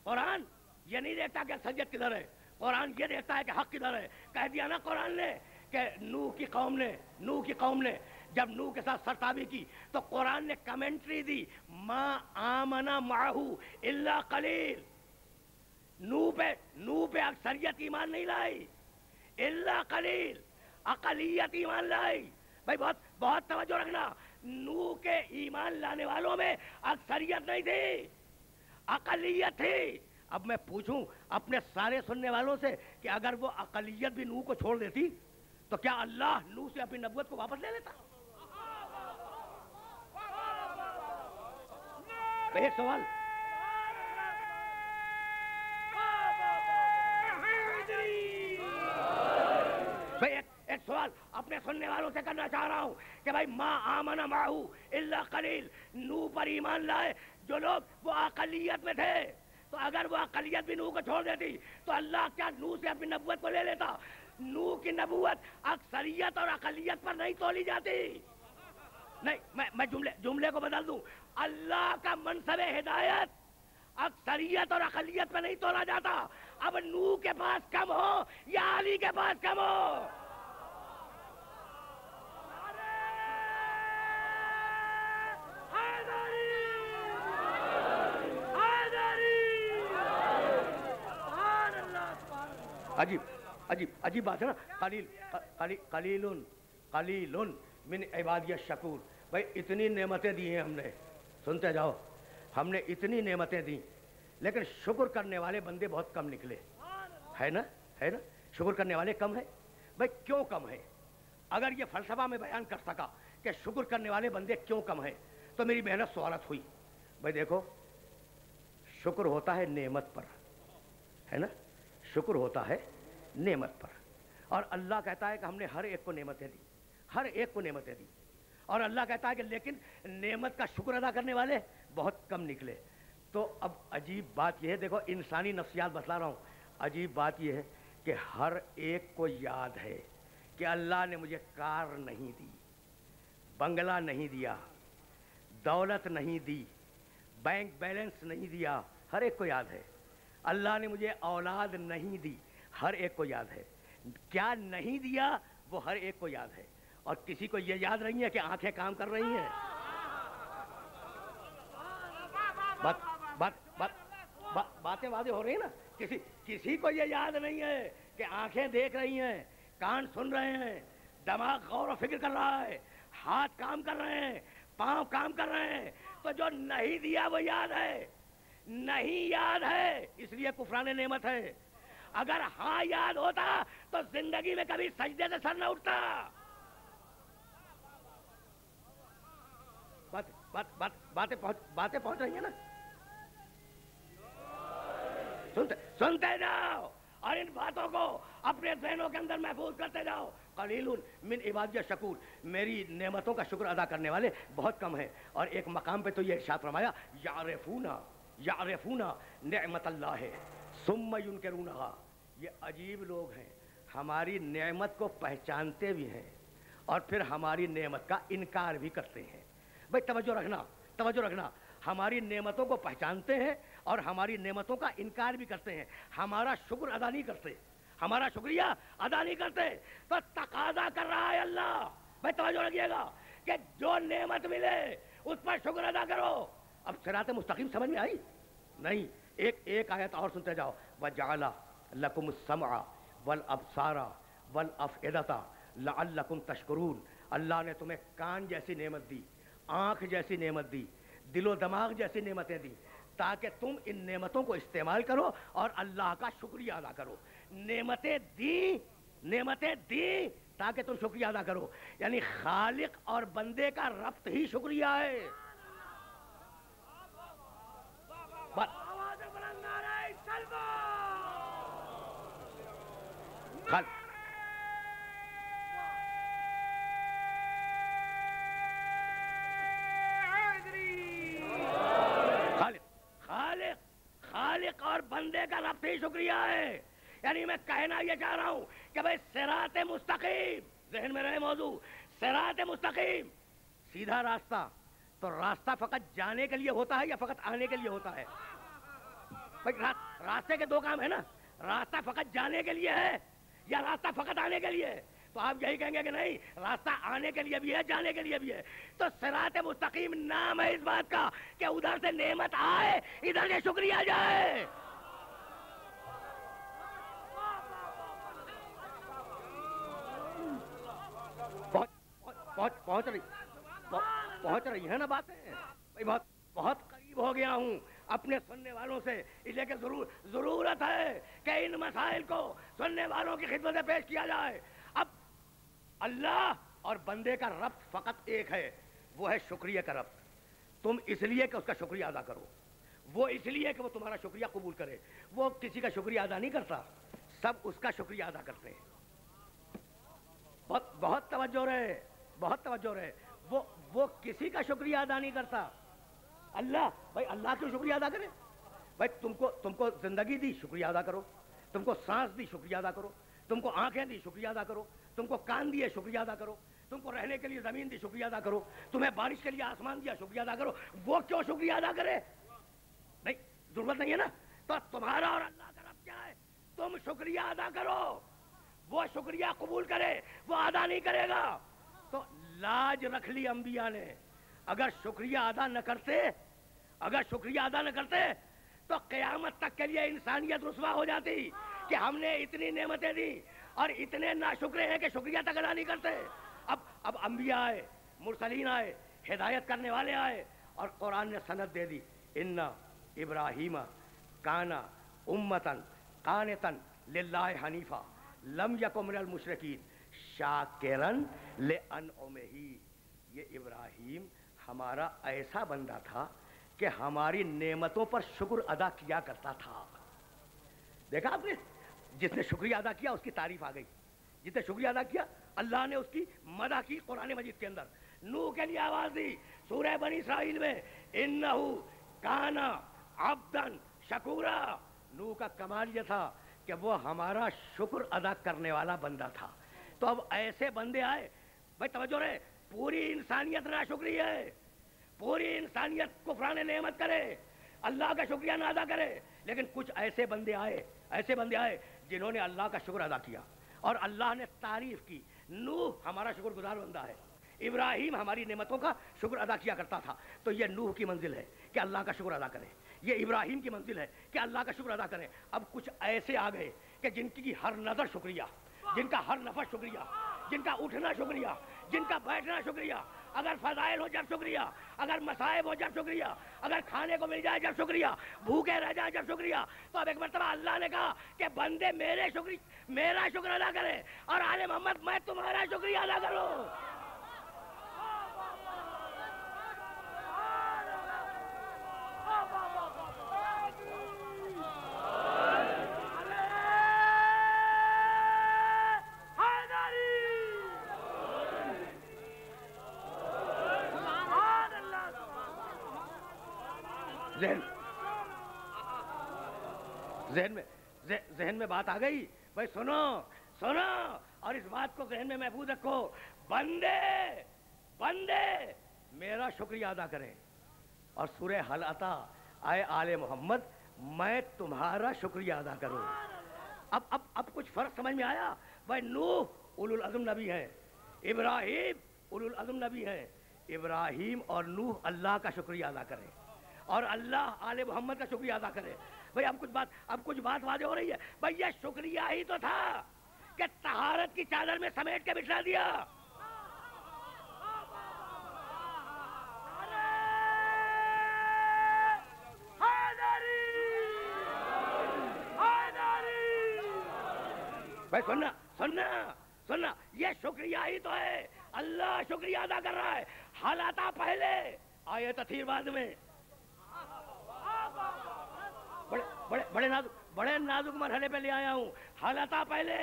قرآن یہ نہیں دیکھتا کہ اکثریت کدھر ہے, قرآن یہ دیکھتا ہے کہ حق کدھر ہے. کہہ دیا نا قرآن نے کہ نوح کی قوم نے جب نوح کے ساتھ سرتابی کی تو قرآن نے کمنٹری دی, ما آمن معہ الا قلیل. نوح پہ اکثریت ایمان نہیں لائی, الا قلیل, اقلیت ایمان لائی. بھائی بہت توجہ رکھنا, نوح کے ایمان لانے والوں میں اکثریت نہیں تھی, اقلیت تھی. اب میں پوچھوں اپنے سارے سننے والوں سے کہ اگر وہ اقلیت بھی نوح کو چھوڑ دیتی تو کیا اللہ نوح سے اپنی نبوت کو واپس لے لیتا؟ ایک سوال, ایک سوال اپنے سننے والوں سے کرنا چاہ رہا ہوں کہ بھائی ما آمن معہ الا قلیل, نوح پر ایمان لائے جو لوگ وہ اقلیت میں تھے, تو اگر وہ اقلیت بھی نوح کو چھوڑ دیتی تو اللہ کیا نوح سے اپنی نبوت کو لے لیتا؟ نوح کی نبوت اکثریت اور اقلیت پر نہیں تولی جاتی. نہیں, میں جملے کو بدل دوں. اللہ کا منصب ہدایت اکثریت اور اقلیت پہ نہیں تولا جاتا. اب نوح کے پاس کم ہو یا علی کے پاس کم ہو, عجیب بات ہے نا. قلیل من عبادی الشکور. بھائی اتنی نعمتیں دی ہیں ہم نے, سنتے جاؤ, ہم نے اتنی نعمتیں دی لیکن شکر کرنے والے بندے بہت کم نکلے. ہے نا شکر کرنے والے کم ہیں. بھائی کیوں کم ہیں؟ اگر یہ فلسفہ میں بیان کر سکا کہ شکر کرنے والے بندے کیوں کم ہیں تو میری محنت سوالت ہوئی. بھائی دیکھو, شکر ہوتا ہے نعمت پر, ہے نا, شکر ہوتا ہے نعمت پر. اور اللہ کہتا ہے کہ ہم نے ہر ایک کو نعمتیں دی, ہر ایک کو نعمتیں دی. اور اللہ کہتا ہے کہ لیکن نعمت کا شکر ادا کرنے والے بہت کم نکلے. تو اب عجیب بات یہ ہے, دیکھو انسانی نفسیات بتلا رہا ہوں, عجیب بات یہ ہے کہ ہر ایک کو یاد ہے کہ اللہ نے مجھے کار نہیں دی, بنگلہ نہیں دیا, دولت نہیں دی, بینک بیلنس نہیں دیا. ہر ایک کو یاد ہے. اللہ نے مجھے اولاد نہیں دی, ہر ایک کو یاد ہے. کیا نہیں دیا وہ ہر ایک کو یاد ہے. اور کسی کو یہ یاد نہیں ہے کہ آنکھیں کام کر رہی ہیں. باتیں واضح ہو رہی ہیں نا. کسی کو یہ یاد نہیں ہے کہ آنکھیں دیکھ رہی ہیں, کان سن رہے ہیں, دماغ غور و فکر کر رہا ہے, ہاتھ کام کر رہے ہیں, پاؤں کام کر رہے ہیں. تو جو نہیں دیا وہ یاد ہے, نہیں یاد ہے اس لیے کفران نعمت ہے. اگر ہاں یاد ہوتا تو زندگی میں کبھی سجدے سے سر نہ اٹھتا. باتیں پہنچ رہی ہیں نا, سنتے جاؤ اور ان باتوں کو اپنے ذہنوں کے اندر محفوظ کرتے جاؤ. قلیل من عبادی الشکور, میری نعمتوں کا شکر ادا کرنے والے بہت کم ہیں. اور ایک مقام پہ تو یہ ارشاد فرمایا, یعرفون نعمت اللہ ثم ینکرونہا. یہ عجیب لوگ ہیں, ہماری نعمت کو پہچانتے بھی ہیں اور پھر ہماری نعمت کا انکار بھی کرتے ہیں. بھائی توجہ رکھنا, ہماری نعمتوں کو پہچانتے ہیں اور ہماری نعمتوں کا انکار بھی کرتے ہیں. ہمارا شکر ادا نہیں کرتے, ہمارا شکریہ ادا نہیں کرتے تو تقاضا کر رہا ہے اللہ، بھائی توجہ رکھیے گا کہ جو نعمت ملے اس پر شکر ادا کرو. اب صراط مستقیم سمجھ میں آئی؟ نہیں. ایک آیت اور سنتے جاؤ. وَجَعَلَ لَكُمُ السَّمْعَ وَالْأَبْصَارَ وَالْأَفْئِدَةَ لَعَلَّكُمْ تَشْكُرُونَ. اللہ نے تمہیں کان جیسی نعمت دی، آنکھ جیسی نعمت دی، دل و دماغ جیسی نعمتیں دی تاکہ تم ان نعمتوں کو استعمال کرو اور اللہ کا شکریہ ادا کرو. نعمتیں دی تاکہ تم شکریہ ادا کرو. یعنی خالق اور بندے کا ربط ہی شکریہ ہے. خالق اور بندے کا ربط ہی شکریہ ہے. یعنی میں کہنا یہ چاہ رہا ہوں کہ بھائی صراط مستقیم، ذہن میں رہے موضوع، صراط مستقیم سیدھا راستہ. تو راستہ فقط جانے کے لیے ہوتا ہے یا فقط آنے کے لیے ہوتا ہے؟ بھائی راستے کے دو کام ہے نا، راستہ فقط جانے کے لیے ہے یا راستہ فقط آنے کے لیے ہے؟ تو آپ یہی کہیں گے کہ نہیں، راستہ آنے کے لیے بھی ہے، جانے کے لیے بھی ہے. تو صراط مستقیم نام ہے اس بات کا کہ ادھر سے نعمت آئے، ادھر سے شکریہ جائے. پہنچ رہی ہے نا باتیں؟ بھائی بہت قریب ہو گیا ہوں اپنے سننے والوں سے، اس لیے کہ ضرورت ہے کہ ان مسائل کو سننے والوں کی خدمت میں پیش کیا جائے. اب اللہ اور بندے کا ربط فقط ایک ہے، وہ ہے شکریہ کا ربط. تم اس لیے کہ اس کا شکریہ ادا کرو، وہ اس لیے کہ وہ تمہارا شکریہ قبول کرے. وہ کسی کا شکریہ ادا نہیں کرتا، سب اس کا شکریہ ادا کرتے ہیں. بہت توجہ رہے، بہت توجہ رہے. وہ کسی کا شکریہ ادا نہیں کرتا. اللہ، بھائی اللہ کیوں شکریہ ادا کرے؟ بھائی تم کو زندگی دی، شکریہ ادا کرو. تم کو سانس دی، شکریہ ادا کرو. تم کو آنکھیں دی، شکریہ ادا کرو. تم کو کان دیے، شکریہ ادا کرو. تم کو رہنے کے لیے زمین دی، شکریہ ادا کرو. تمہیں بارش کے لیے آسمان دیا، شکریہ ادا کرو. وہ کیوں شکریہ ادا کرے؟ نہیں، ضرورت نہیں ہے نا. تو تمہارا اور اللہ کا رب کیا ہے؟ تم شکریہ ادا کرو. وہ شکریہ قبول کرے، وہ ادا نہیں کرے گا. تو لاج رکھ لی انبیاء نے. اگر شکریہ ادا نہ کرتے تو قیامت تک کے لیے انسانیت رسوا ہو جاتی کہ ہم نے اتنی نعمتیں دی اور اتنے ناشکرے ہیں کہ شکریہ تک ادا نہیں کرتے. اب انبیاء آئے، مرسلین آئے، ہدایت کرنے والے آئے اور قرآن نے سند دے دی. ان ابراہیم کان امتن قانتن للہ حنیفا لم یک من المشرکین شاکرن لانعمہ. یہ ابراہیم ہمارا ایسا بندہ تھا کہ ہماری نعمتوں پر شکر ادا کیا کرتا تھا. دیکھا آپ نے، جس نے شکریہ ادا کیا اس کی تعریف آ گئی. جس نے شکریہ ادا کیا اللہ نے اس کی مدح کی قرآن مجید کے اندر. نوح کے لیے آواز دی سورہ بنی اسرائیل میں، انہو کان عبدا شکورا. نوح کا کمال یہ تھا کہ وہ ہمارا شکر ادا کرنے والا بندہ تھا. تو اب ایسے بندے آئے، بھائی توجہ رہے، پوری انسانیت ناشکری ہے، پوری انسانیت کفران نعمت کرے، اللہ کا شکریہ نہ ادا کرے. لیکن کچھ ایسے بندے آئے جنہوں نے اللہ کا شکر ادا کیا اور اللہ نے تعریف کی. نوح ہمارا شکر گزار بندہ ہے، ابراہیم ہماری نعمتوں کا شکر ادا کیا کرتا تھا. تو یہ نوح کی منزل ہے کہ اللہ کا شکر ادا کرے، یہ ابراہیم کی منزل ہے کہ اللہ کا شکر ادا کرے. اب کچھ ایسے آ گئے کہ جن کی ہر نظر شکریہ، جن کا ہر نفس شکریہ، جن کا اٹھنا شکریہ، جن کا بیٹھنا شکریہ، اگر فضائل ہو جب شکریہ، اگر مصائب ہو جب شکریہ، اگر کھانے کو مل جائے جب شکریہ، بھوکے رہ جائے جب شکریہ. تو اب ایک مرتبہ اللہ نے کہا کہ بندے میرا شکر ادا کرے اور آل محمد میں تمہارا شکریہ ادا کروں. ذہن میں بات آ گئی. بھائی سنو اور اس بات کو ذہن میں محفوظ رکھو. بندے میرا شکریہ ادا کریں. اور سورہ حل عطا، آئے آل محمد میں تمہارا شکریہ ادا کروں. اب کچھ فرق سمجھ میں آیا؟ بھائی نوح اولو العزم نبی ہے، ابراہیم اولو العزم نبی ہے. ابراہیم اور نوح اللہ کا شکریہ ادا کرے اور اللہ آل محمد کا شکریہ ادا کرے. بھائی اب کچھ بات واضح ہو رہی ہے. بھائی یہ شکریہ ہی تو تھا کہ طہارت کی چادر میں سمیٹ کے بٹھا دیا. بھائی سننا یہ شکریہ ہی تو ہے. اللہ شکریہ ادا کر رہا ہے. حالات پہلے آئے تطہیر بعد میں. بڑے نازک مرحلے پہ لے آیا ہوں. حالات پہلے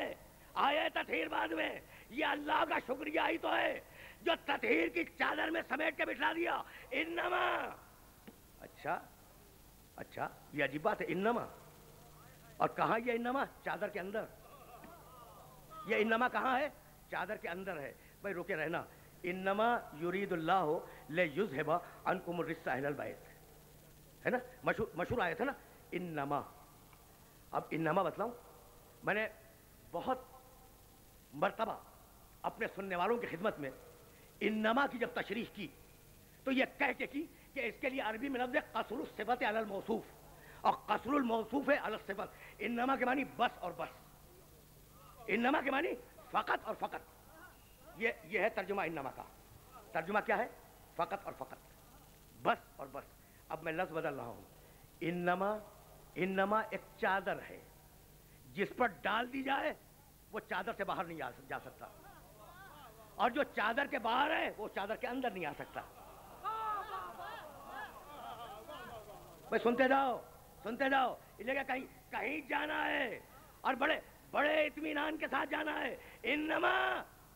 آئے تطہیر بعد میں. یہ اللہ کا شکریہ ہی تو ہے جو تطہیر کی چادر میں سمیٹ کے بٹھا دیا. انما اچھا یہ عجیب بات ہے. انما اور کہاں یہ انما؟ چادر کے اندر. یہ انما کہاں ہے؟ چادر کے اندر ہے. بھائی روکے رہنا. انما یرید اللہ لیذھب عنکم الرجس اہل البیت ہے نا، مشہور آیت ہے نا انما. اب انما بتلاؤں، میں نے بہت مرتبہ اپنے سننے والوں کی خدمت میں انما کی جب تشریح کی تو یہ کہہ کے کی کہ اس کے لیے عربی میں لفظ ہے قصر الصفت علی الموصوف اور قصر الموصوف علی الصفت. انما کے معنی بس اور بس. انما کے معنی فقط اور فقط. یہ ہے ترجمہ انما کا. ترجمہ کیا ہے؟ فقط اور فقط، بس اور بس. اب میں لفظ بدل رہا ہوں. انما ایک چادر ہے جس پر ڈال دی جائے وہ چادر سے باہر نہیں جا سکتا، اور جو چادر کے باہر ہے وہ چادر کے اندر نہیں آ سکتا. بھائی سنتے جاؤ. اس لیے کہیں جانا ہے اور بڑے اطمینان کے ساتھ جانا ہے.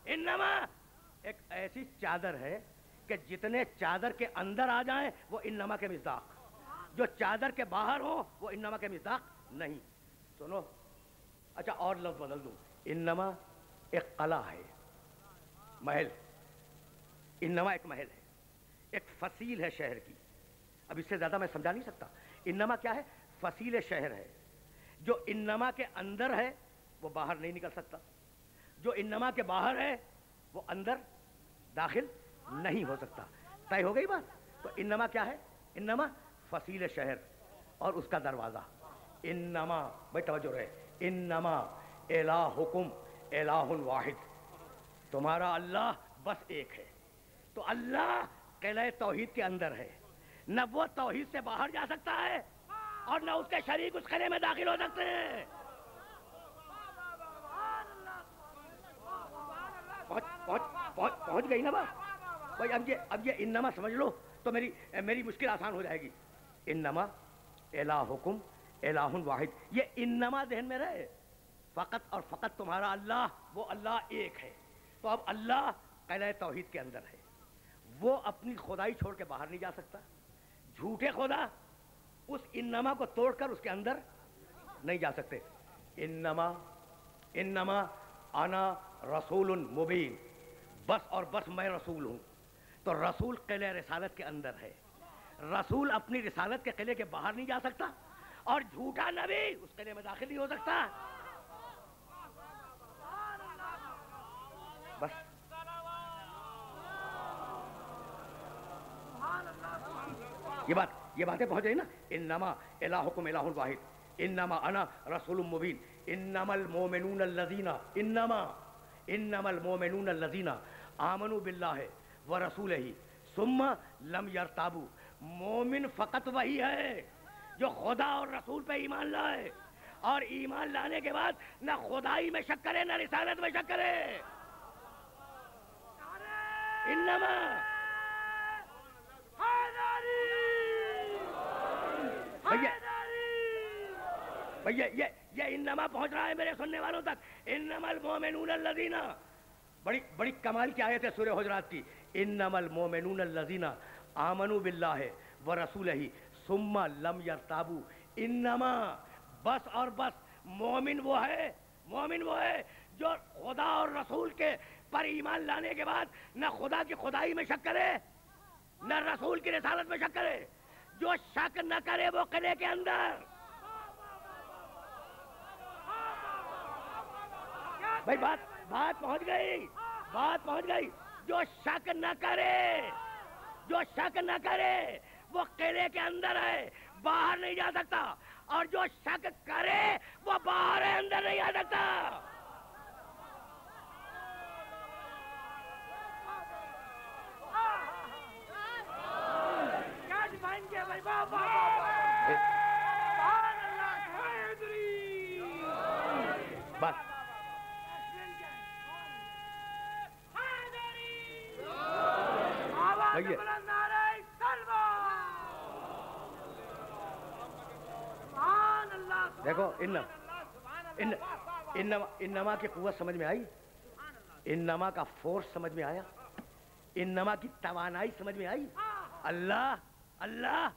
انما ایک ایسی چادر ہے کہ جتنے چادر کے اندر آ جائیں وہ انما کے مصداق، جو چادر کے باہر ہو وہ انما کے مصداق نہیں. سنو اچھا اور لفظ بدل دوں. انما ایک قلعہ ہے، محل. انما ایک محل ہے، ایک فصیل ہے شہر کی. اب اس سے زیادہ میں سمجھا نہیں سکتا. انما کیا ہے؟ فصیل شہر ہے. جو انما کے اندر ہے وہ باہر نہیں نکل سکتا، جو انما کے باہر ہے وہ اندر داخل نہیں ہو سکتا. طے ہو گئی بات؟ تو انما کیا ہے؟ انما فصیل شہر اور اس کا دروازہ. انما بھائی توجہ رہے. انما الہکم الہ واحد. تمہارا اللہ بس ایک ہے. تو اللہ قلعہ توحید کے اندر ہے. نہ وہ توحید سے باہر جا سکتا ہے اور نہ اس کے شریک اس قلعے میں داخل ہو سکتے ہیں. پہنچ گئی نا بات؟ بھائی اب یہ انما سمجھ لو تو میری مشکل آسان ہو جائے گی. انما الہکم الہ واحد. یہ انما ذہن میں رہے. فقط اور فقط تمہارا اللہ وہ اللہ ایک ہے. تو اب اللہ قلعہ توحید کے اندر ہے. وہ اپنی خدائی چھوڑ کے باہر نہیں جا سکتا. جھوٹے خدا اس انما کو توڑ کر اس کے اندر نہیں جا سکتے. انما انا رسول مبین. بس اور بس میں رسول ہوں. تو رسول قلعہ رسالت کے اندر ہے. رسول اپنی رسالت کے قلعے کے باہر نہیں جا سکتا اور جھوٹا نبی اس قلعے میں داخل نہیں ہو سکتا. بس یہ باتیں پہنچ گئی نا. انما الہکم الہ واحد. انما انا رسول مبین. انما المؤمنون الذین آمنوا باللہ ورسولہ ثم لم یرتابوا. مومن فقط وہی ہے جو خدا اور رسول پہ ایمان لائے اور ایمان لانے کے بعد نہ خدائی میں شک کرے نہ رسالت میں شک کرے. انما بھیا یہ انما پہنچ رہا ہے میرے سننے والوں تک. انما المؤمنون الذین، بڑی کمال کی آیت ہے سورہ حجرات کی. انما المؤمنون الذین آمنوا باللہ ورسولہ ثم لم یرتابوا. انما بس اور بس مومن وہ ہے جو خدا اور رسول کے پر ایمان لانے کے بعد نہ خدا کی خدائی میں شک کرے نہ رسول کی رسالت میں شک کرے. جو شک نہ کرے وہ قلعے کے اندر. بھائی بات پہنچ گئی. جو شک نہ کرے وہ قلعے کے اندر ہے, باہر نہیں جا سکتا, اور جو شک کرے وہ باہر ہے, اندر نہیں آ سکتا. بس دیکھو انما کی قوت سمجھ میں آئی, انما کا فورس سمجھ میں آیا, انما کی توانائی سمجھ میں آئی. اللہ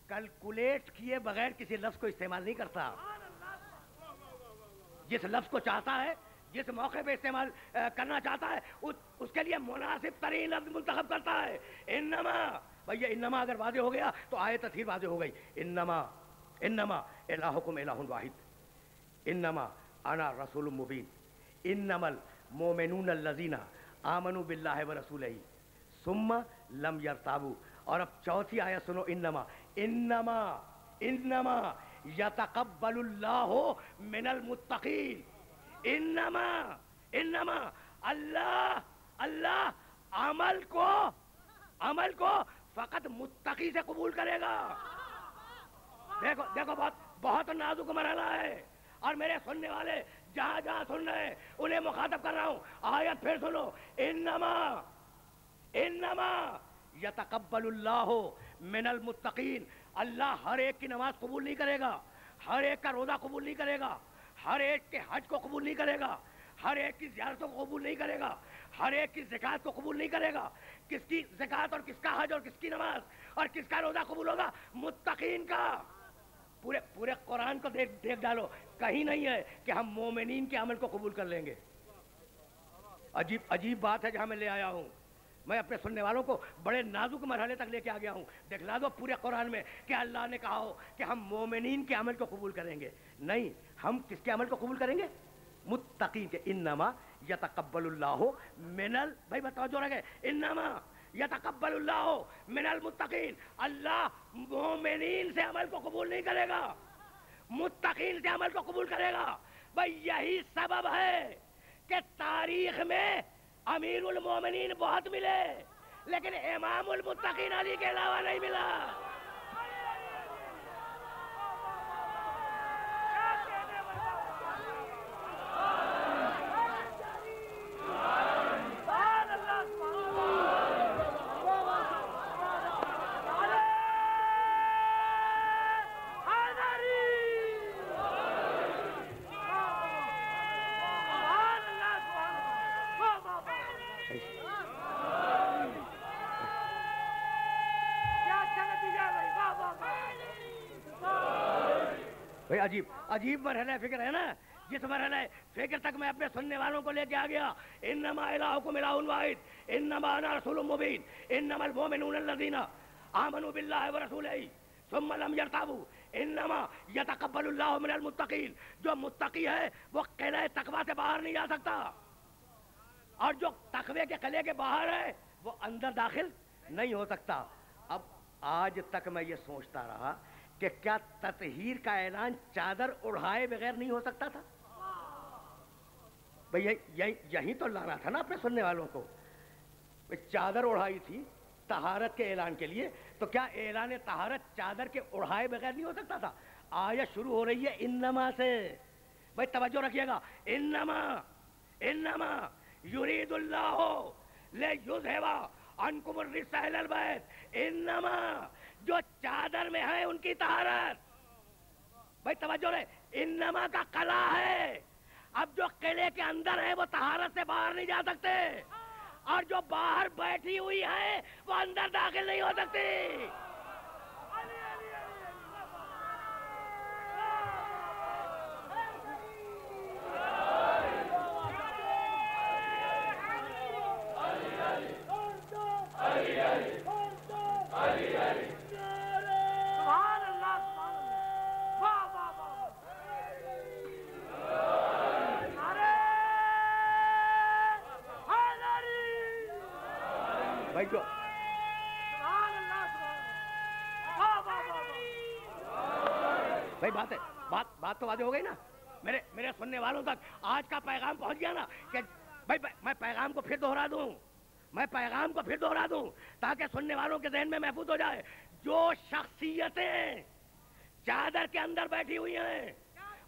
کیلکولیٹ کیے بغیر کسی لفظ کو استعمال نہیں کرتا. جس لفظ کو چاہتا ہے, جس موقع پہ استعمال کرنا چاہتا ہے, اس کے لیے مناسب ترین لفظ منتخب کرتا ہے. انما بھیا انما اگر واضح ہو گیا تو آیت تفسیر واضح ہو گئی. انما الہکم الہ واحد, انما انا رسول مبین, انما المؤمنون الذین آمنوا باللہ ورسولہ ثم لم یرتابوا. اور اب چوتھی آیت سنو, انما یتقبل اللہ من المتقین. انما اللہ عمل کو فقط متقی سے قبول کرے گا. دیکھو بہت نازک مرحلہ ہے, اور میرے سننے والے جہاں سن رہے ہیں انہیں مخاطب کر رہا ہوں. آیت پھر سنو, انما یتقبل اللہ من المتقین. اللہ ہر ایک کی نماز قبول نہیں کرے گا, ہر ایک کا روزہ قبول نہیں کرے گا, ہر ایک کے حج کو قبول نہیں کرے گا, ہر ایک کی زیارتوں کو قبول نہیں کرے گا, ہر ایک کی زکات کو قبول نہیں کرے گا. کس کی زکات اور کس کا حج اور کس کی نماز اور کس کا روزہ قبول ہوگا؟ متقین کا. پورے قرآن کو دیکھ ڈالو, کہیں نہیں ہے کہ ہم مومنین کے عمل کو قبول کر لیں گے. عجیب بات ہے جہاں میں لے آیا ہوں. میں اپنے سننے والوں کو بڑے نازک مرحلے تک لے کے آ گیا ہوں. دکھلا دو پورے قرآن میں کہ اللہ نے کہا ہو کہ ہم مومنین کے عمل کو قبول کریں گے. نہیں, ہم کس کے عمل کو قبول کریں گے؟ متقین کے. انما یتقبل اللہ بھائی بتاؤ جو رہے, انما یتقبل اللہ من المتقین. اللہ مومنین سے عمل کو قبول نہیں کرے گا, متقین سے عمل کو قبول کرے گا. بھائی یہی سبب ہے کہ تاریخ میں امیر المومنین بہت ملے, لیکن امام المتقین علی کے علاوہ نہیں ملا. عجیب مرحلہ فکر ہے نا, جس مرحلہ فکر تک میں اپنے سننے والوں کو لے کے آ گیا. انما الہکم الہ واحد, انما انا رسول مبین, انما المؤمنون الذین آمنوا باللہ ورسولہ ثم لم یرتابوا, انما یتقبل اللہ من المتقین. جو متقی ہے وہ قلعہ تقویٰ سے باہر نہیں جا سکتا, اور جو تقوی کے قلعے کے باہر ہے وہ اندر داخل نہیں ہو سکتا. اب آج تک میں یہ سوچتا رہا کہ کیا تطہیر کا اعلان چادر اڑھائے بغیر نہیں ہو سکتا تھا؟ بھئی یہی تو لانا تھا نا اپنے سننے والوں کو. چادر اڑھائی تھی طہارت کے اعلان کے لیے, تو کیا اعلان طہارت چادر کے اڑھائے بغیر نہیں ہو سکتا تھا؟ آیت شروع ہو رہی ہے انما سے. بھئی توجہ رکھیے گا, انما یرید اللہ لیذھب عنکم الرجس اہل البیت. انما جو چادر میں ہے ان کی طہارت. بھائی توجہ رہے, انما کا قلع ہے. اب جو قلعے کے اندر ہے وہ طہارت سے باہر نہیں جا سکتے, اور جو باہر بیٹھی ہوئی ہے وہ اندر داخل نہیں ہو سکتی. بھائی جو بھائی بات تو واضح ہو گئی نا. میرے سننے والوں تک آج کا پیغام پہنچ گیا نا کہ بھائی میں پیغام کو پھر دوہرا دوں تاکہ سننے والوں کے ذہن میں محفوظ ہو جائے. جو شخصیتیں چادر کے اندر بیٹھی ہوئی ہیں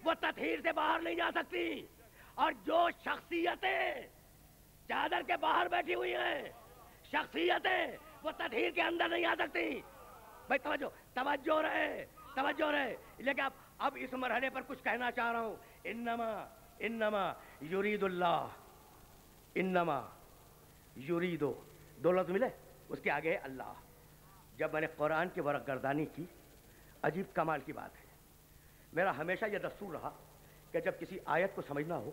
وہ تطہیر سے باہر نہیں جا سکتی, اور جو شخصیتیں چادر کے باہر بیٹھی ہوئی ہیں شخصیتیں وہ تطہیر کے اندر نہیں آ سکتی. بھائی توجہ رہے. لیکن اب اس مرحلے پر کچھ کہنا چاہ رہا ہوں. انما یرید دو لفظ ملے, اس کے آگے اللہ. جب میں نے قرآن کی ورق گردانی کی, عجیب کمال کی بات ہے, میرا ہمیشہ یہ دستور رہا کہ جب کسی آیت کو سمجھنا ہو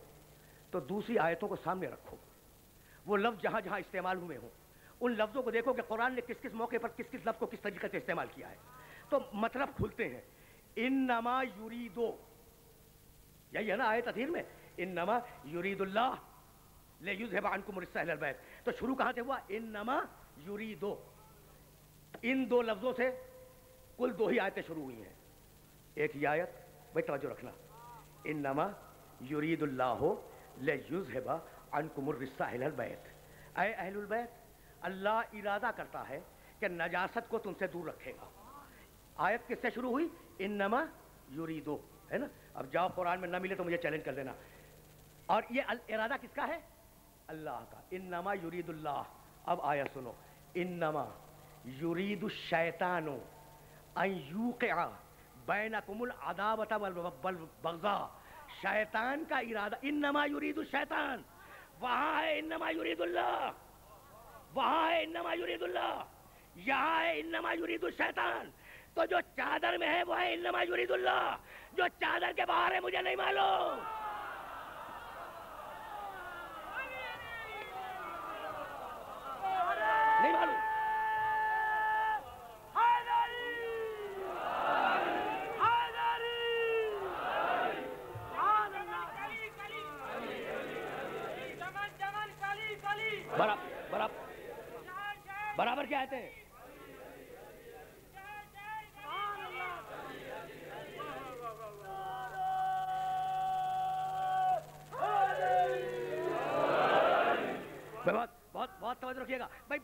تو دوسری آیتوں کو سامنے رکھو, وہ لفظ جہاں جہاں استعمال ہوئے ہوں ان لفظوں کو دیکھو کہ قرآن نے کس کس موقع پر کس کس لفظ کو کس طریقے سے استعمال کیا ہے, تو مطلب کھلتے ہیں. انما یریدو, یہی ہے نا آیت تطہیر میں, انما یرید اللہ لیذھب عنکم الرجس اہل البیت. تو شروع کہاں سے ہوا؟ انما یریدو. ان دو لفظوں سے کل 2 ہی آیتیں شروع ہوئی ہیں. ایک یہ آیت, بھائی توجہ رکھنا, انما یرید اللہ لیذھب عنکم الرجس اہل البیت. اے اہل البیت, اللہ ارادہ کرتا ہے کہ نجاست کو تم سے دور رکھے گا. آیت کس سے شروع ہوئی؟ انما یریدو, ہے نا. اب جاؤ قرآن میں نہ ملے تو مجھے چیلنج کر دینا. اور یہ ارادہ کس کا ہے؟ اللہ کا. انما یرید اللہ. اب آیت سنو, انما یرید الشیطان ان یوقع بینکم العداوۃ والبغضاء. شیطان کا ارادہ, انما یرید الشیطان, وہاں ہے انما یرید اللہ, وہاں ہے انما یرید اللہ, یہاں ہے انما یرید الشیطان. تو جو چادر میں ہے وہ ہے انما یرید اللہ, جو چادر کے باہر ہے مجھے نہیں معلوم. نہیں معلوم. برابر کیا آتے ہیں؟ بہت توجہ رکھیے گا بھائی.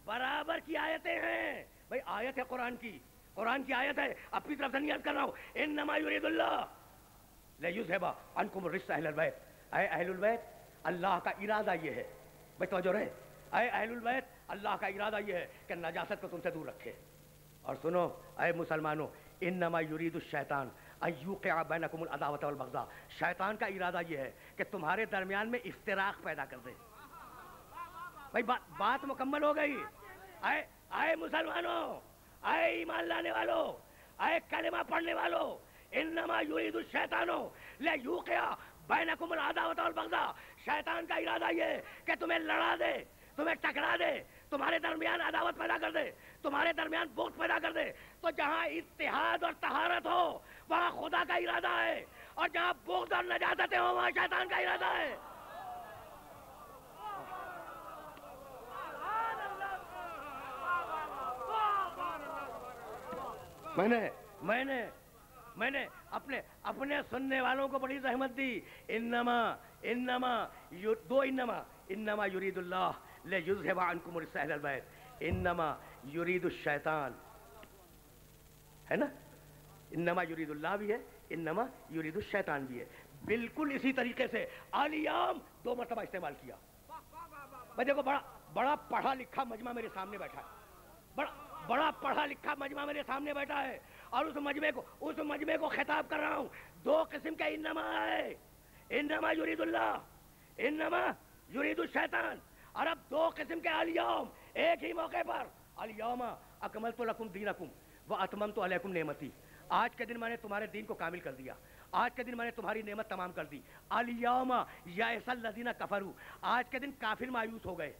برابر کی آیتیں ہیں بھائی. آیت ہے قرآن کی آیت ہے. اپنی طرف سے نیت کر رہا ہوں, انما یرید اللہ لیذھب عنکم الرجس اہل البیت. اے اہل البیت, اللہ کا ارادہ یہ ہے, بھائی توجہ رہے, اے اہل البیت, اللہ کا ارادہ یہ ہے کہ نجاست کو تم سے دور رکھے. اور سنو اے مسلمانوں, انما یرید الشیطان ان یوقع بینکم العداوۃ والبغضاء. شیطان کا ارادہ یہ ہے کہ تمہارے درمیان میں افتراق پیدا کر دے. بھائی بات مکمل ہو گئی. اے مسلمانوں, اے ایمان لانے والوں, اے کلمہ پڑھنے والوں, انما یرید الشیطان لیوقع بینکم العداوۃ والبغضاء. شیطان کا ارادہ یہ ہے کہ تمہیں لڑا دے, تمہیں ٹکرا دے, تمہارے درمیان عداوت پیدا کر دے, تمہارے درمیان بغض پیدا کر دے. تو جہاں اتحاد اور طہارت ہو وہاں خدا کا ارادہ ہے, اور جہاں بغض اور نجاستیں ہو وہاں شیطان کا ارادہ ہے. میں نے اپنے سننے والوں کو بڑی زحمت دی. انما یرید اللہ لیذھب عنکم الرجس اہل البیت. انما یرید الشیطان, ہے نا, انما یرید اللہ بھی ہے, انما یرید الشیطان بھی ہے. بالکل اسی طریقے سے الیوم 2 مرتبہ استعمال کیا. میں دیکھو بڑا پڑھا لکھا مجمع میرے سامنے بیٹھا ہے, بڑا پڑھا لکھا مجمع میرے سامنے بیٹھا ہے, اور اس مجمع کو خطاب کر رہا ہوں. 2 قسم کا انما ہے, انما یرید اللہ, انما یرید الشیطان. اور اب 2 قسم کے الیوم ایک ہی موقع پر. الیوم اکملت لکم دینکم واتممت علیکم نعمتی. آج کے دن میں نے تمہارے دین کو کامل کر دیا, آج کے دن میں نے تمہاری نعمت تمام کر دی. الیوم یئس الذین کفروا, آج کے دن کافر مایوس ہو گئے.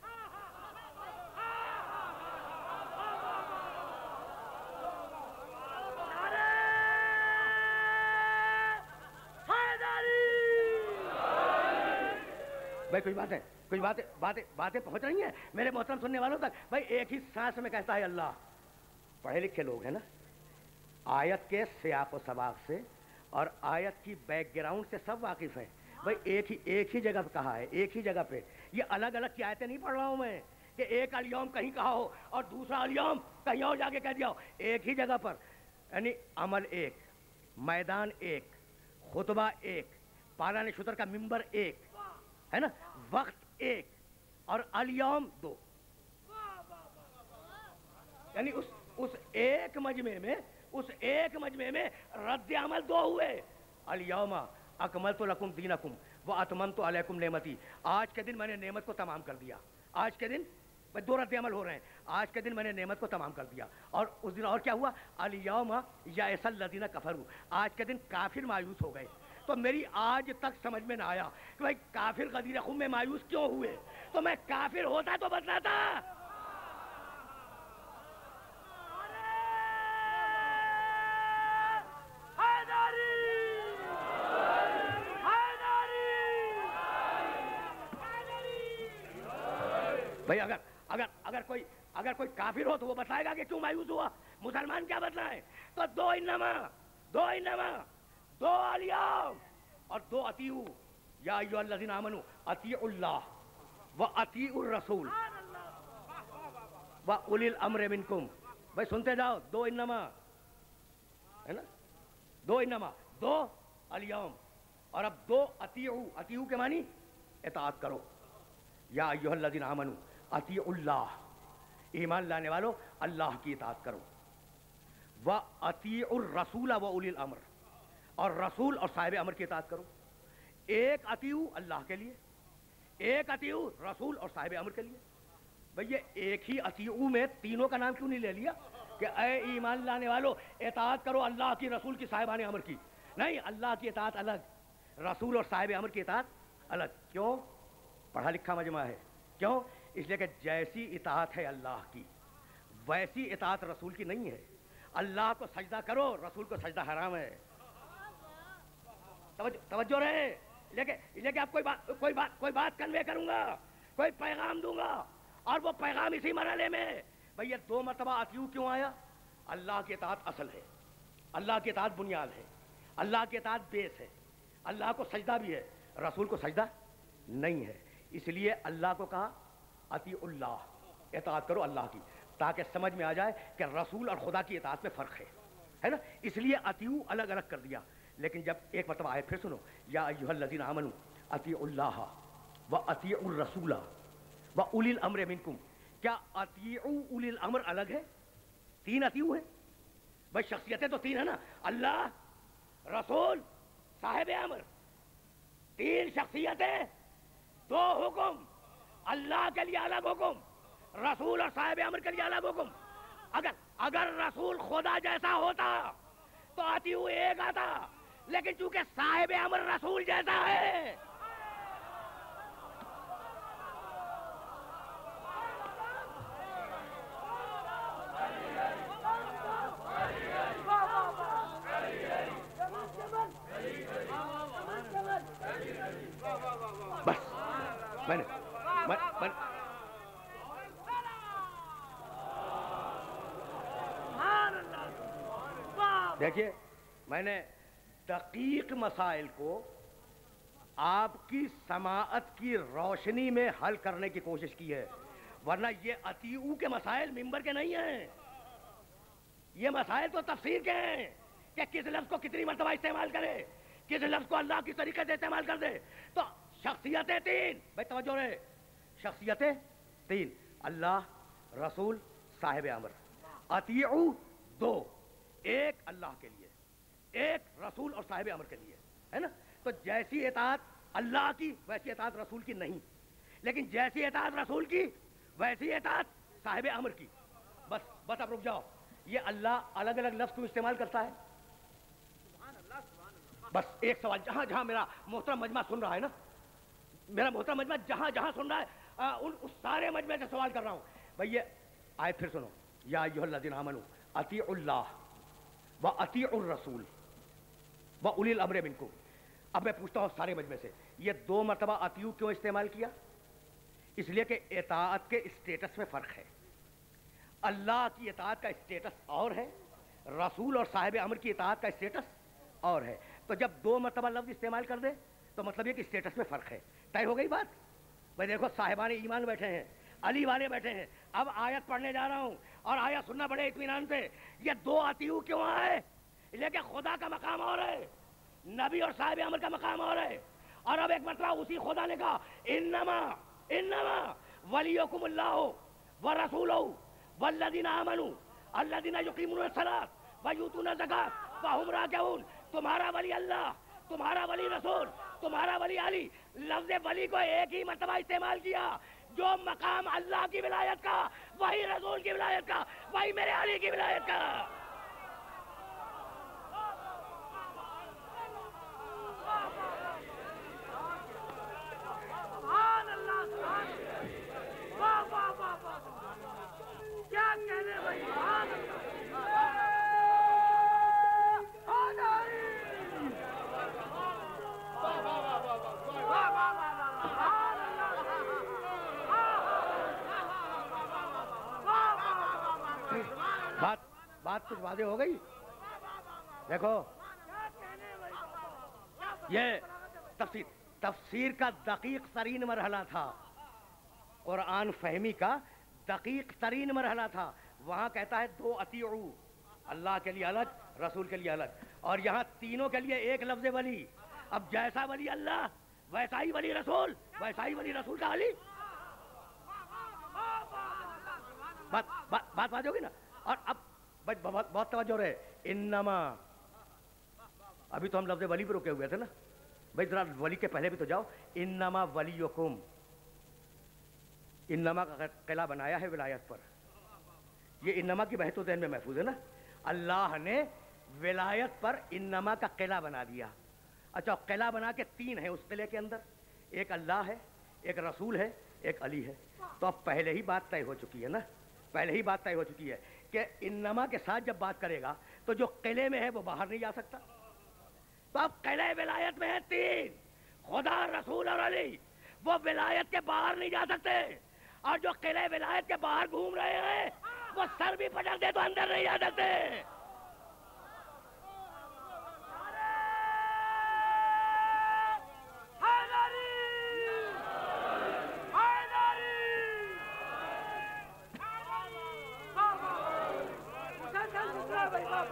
بھائی کچھ باتیں پہنچ رہی ہیں میرے محترم سننے والوں تک. بھائی ایک ہی سانس میں کہتا ہے اللہ. پڑھے لکھے لوگ ہیں نا, آیت کے سیاق و سباق سے اور آیت کی بیک گراؤنڈ سے سب واقف ہیں. بھائی ایک ہی جگہ پہ کہا ہے, ایک ہی جگہ پہ. یہ الگ الگ کی آیتیں نہیں پڑھ رہا ہوں میں کہ ایک الیوم کہیں کہا ہو اور دوسرا الیوم کہیں اور جا کے کہہ دیا ہو. ایک ہی جگہ پر, یعنی عمل ایک, میدان ایک, خطبہ ایک, پالان شتر کا ممبر ایک ہے نا, وقت ایک اور الیوم دو. یعنی اس ایک مجمع میں رد عمل دو ہوئے. الیوم اکملت لکم دینکم واتممت علیکم نعمتی. آج کے دن میں نے نعمت کو تمام کر دیا. آج کے دن دو رد عمل ہو رہے ہیں. آج کے دن میں نے نعمت کو تمام کر دیا. اور اس دن اور کیا ہوا, الیوم یئس الذین کفروا. آج کے دن کافر مایوس ہو گئے. تو میری آج تک سمجھ میں نہ آیا کہ بھائی کافر غدیر خم میں مایوس کیوں ہوئے. تو میں کافر ہوتا تو بتلاتا. بھائی اگر کوئی کافر ہو تو وہ بتائے گا کہ کیوں مایوس ہوا. مسلمان کیا بتلائے؟ تو دو انما دو الیوم اور دو اطیعوا. یا ایھا الذین آمنوا اطیعوا اللہ واطیعوا الرسول واولی الامر منکم. بھائی سنتے جاؤ, دو انما ہے نا, دو انما دو الیوم اور اب دو اطیعوا کے معنی اطاعت کرو. یا ایھا الذین آمنوا اطیعوا اللہ, ایمان لانے والو اللہ کی اطاعت کرو. واطیعوا الرسول واولی الامر, اور رسول اور صاحب امر کی اطاعت کرو. ایک اطیعوا اللہ کے لیے, ایک اطیعوا رسول اور صاحب امر کے لیے. بھئی یہ ایک ہی اطیعوا میں تینوں کا نام کیوں نہیں لے لیا کہ اے ایمان لانے والو اطاعت کرو اللہ کی, رسول کی, صاحبان امر کی؟ نہیں, اللہ کی اطاعت الگ, رسول اور صاحب امر کی اطاعت الگ. کیوں؟ پڑھا لکھا مجمع ہے. کیوں؟ اس لیے کہ جیسی اطاعت ہے اللہ کی ویسی اطاعت رسول کی نہیں ہے. اللہ کو سجدہ کرو, رسول کو سجدہ حرام ہے. توجہ رہے. لیکن اب کوئی بات کنوے کروں گا, کوئی پیغام دوں گا, اور وہ پیغام اسی مرحلے میں. بھئی یہ دو مرتبہ اطیعوا کیوں آیا؟ اللہ کی اطاعت اصل ہے, اللہ کی اطاعت بنیاد ہے, اللہ کی اطاعت بیس ہے. اللہ کو سجدہ بھی ہے, رسول کو سجدہ نہیں ہے. اس لیے اللہ کو کہا اطیعوا اللہ, اطاعت کرو اللہ کی, تاکہ سمجھ میں آ جائے کہ رسول اور خدا کی اطاعت میں فرق ہے نا. اس لیے اطیعوا الگ الگ کر دیا. لیکن جب ایک مرتبہ آیت پھر سنو, یا ایھا الذین آمنوا اطیعوا اللہ واطیعوا الرسول واولی الامر منکم. کیا اطیعوا اولی الامر الگ ہے؟ تین اطیعوا ہیں. بھائی شخصیتیں تو تین ہے نا, اللہ, رسول, صاحب امر. تین شخصیتیں, دو حکم. اللہ کے لیے الگ حکم, رسول اور صاحب امر کے لیے الگ حکم. اگر رسول خدا جیسا ہوتا تو اطیعوا ایک آتا, لیکن چونکہ صاحب امر رسول جیسا ہے بس دیکھیے, میں نے دقیق مسائل کو آپ کی سماعت کی روشنی میں حل کرنے کی کوشش کی ہے. ورنہ یہ اطیعوا کے مسائل ممبر کے نہیں ہیں. یہ مسائل تو تفسیر کے ہیں کہ کس لفظ کو کتنی مرتبہ استعمال کرے, کس لفظ کو اللہ کی طریقے سے استعمال کر دے. تو شخصیتیں تین. بھائی توجہ رہے, شخصیتیں تین, اللہ, رسول, صاحب امر. اطیعوا دو, ایک اللہ کے لیے, ایک رسول اور صاحب امر کے لیے, ہے نا. تو جیسی اطاعت اللہ کی ویسی اطاعت رسول کی نہیں, لیکن جیسی اطاعت رسول کی ویسی اطاعت صاحب امر کی. بس اب رک جاؤ. یہ اللہ الگ الگ لفظ کیوں استعمال کرتا ہے؟ بس ایک سوال, جہاں جہاں میرا محترم مجمع سن رہا ہے نا, میرا محترم مجمع جہاں جہاں سن رہا ہے, اس سارے مجمع سے سوال کر رہا ہوں. بھئی یہ آیت پھر سنو, یا ایھا الذین آمنوا اطیعوا اللہ واطیعوا الرسول واولی الامر منکم. اب میں پوچھتا ہوں سارے مجمع سے, یہ 2 مرتبہ اطیعو کیوں استعمال کیا؟ اس لیے کہ اطاعت کے اسٹیٹس میں فرق ہے. اللہ کی اطاعت کا اسٹیٹس اور ہے، رسول اور صاحب امر کی اطاعت کا اسٹیٹس اور ہے. تو جب 2 مرتبہ لفظ استعمال کر دے تو مطلب یہ کہ اسٹیٹس میں فرق ہے. طے ہو گئی بات؟ بھائی دیکھو صاحبان ایمان بیٹھے ہیں، علی والے بیٹھے ہیں. اب آیت پڑھنے جا رہا ہوں اور آیت سننا بڑے اطمینان سے. یہ 2 اطیعو کیوں آئے؟ لیکن خدا کا مقام اور ہے، نبی اور صاحب امر کا مقام اور ہے. اور اب ایک مرتبہ اسی خدا نے کہا انما ولیکم اللہ ورسولہ والذین آمنوا الذین یقیمون الصلاۃ ویؤتون الزکاۃ وہم راکعون. تمہارا ولی اللہ، تمہارا ولی رسول، تمہارا ولی علی. لفظ ولی کو ایک ہی مرتبہ استعمال کیا. جو مقام اللہ کی ولایت کا، وہی رسول کی ولایت کا، وہی میرے علی کی ولایت کا. بات کچھ واضح ہو گئی؟ دیکھو یہ تفسیر کا دقیق ترین مرحلہ تھا، قرآن فہمی کا دقیق ترین مرحلہ تھا. وہاں کہتا ہے 2 اطیعو، اللہ کے لیے الگ، رسول کے لیے الگ. اور یہاں تینوں کے لیے ایک لفظ ولی. اب جیسا ولی اللہ ویسا ہی ولی رسول، ویسا ہی ولی رسول کا علی. بات واضح ہوگی نا؟ اور اب بہت توجہ رہے. انما، ابھی تو ہم لفظ ولی پہ رکے ہوئے تھے نا بھائی، ذرا ولی کے پہلے بھی تو جاؤ. انما ولیکم، انما کا قلعہ بنایا ہے ولایت پر. یہ انما کی بحث تو ذہن میں محفوظ ہے نا. اللہ نے ولایت پر انما کا قلعہ بنا دیا. اچھا قلعہ بنا کے 3 ہیں اس قلعے کے اندر، ایک اللہ ہے، ایک رسول ہے، ایک علی ہے. تو اب پہلے ہی بات طے ہو چکی ہے نا، پہلے ہی بات طے ہو چکی ہے کہ انما کے ساتھ جب بات کرے گا تو جو قلعے میں ہے وہ باہر نہیں جا سکتا. تو اب قلعہ ولایت میں ہے 3، خدا، رسول اور علی. وہ ولایت کے باہر نہیں جا سکتے. اور جو قلعہ ولایت کے باہر گھوم رہے ہیں وہ سر بھی پٹک دے تو اندر نہیں جا سکتے.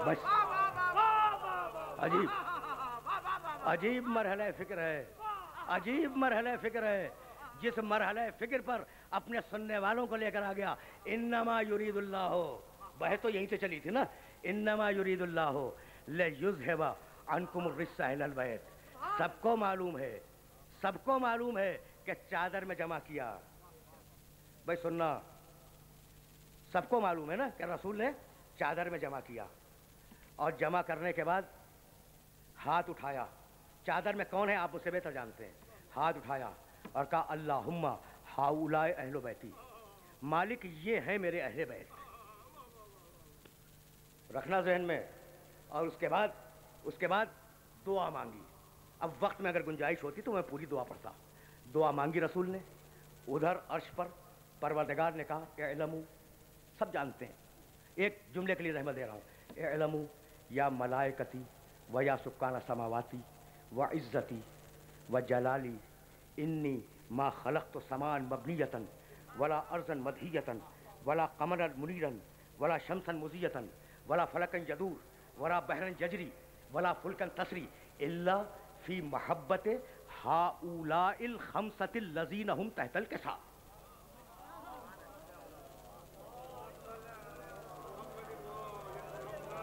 بس عجیب مرحلہ فکر ہے، عجیب مرحلہ فکر ہے. جس مرحلہ فکر پر اپنے سننے والوں کو لے کر آ گیا. انما یرید اللہ، بحث تو یہیں سے چلی تھی نا. انما یرید اللہ لیذھب عنکم الرجس اہل البیت. سب کو معلوم ہے، سب کو معلوم ہے کہ چادر میں جمع کیا. بھائی سننا، سب کو معلوم ہے نا کہ رسول نے چادر میں جمع کیا اور جمع کرنے کے بعد ہاتھ اٹھایا. چادر میں کون ہے آپ اسے بہتر جانتے ہیں. ہاتھ اٹھایا اور کہا اللہم ہؤلاء اہل بیتی، مالک یہ ہیں میرے اہل بیت. رکھنا ذہن میں. اور اس کے بعد دعا مانگی. اب وقت میں اگر گنجائش ہوتی تو میں پوری دعا پڑھتا. دعا مانگی رسول نے. ادھر عرش پر پروردگار نے کہا کہ اعلموا، سب جانتے ہیں، ایک جملے کے لیے رحمت دے رہا ہوں. اعلموا یا ملائکتی و یا سکان سماواتی و عزتی و جلالی انی ما خلقت سمان مبنیتن ولا ارضا مدہیتن ولا قمرا منیرا ولا شمسا مضیتا ولا فلکا یدور ولا بحرا یجری ولا فلکا تسری الا فی محبت ہؤلاء الخمسۃ الذین هم تحت الکساء.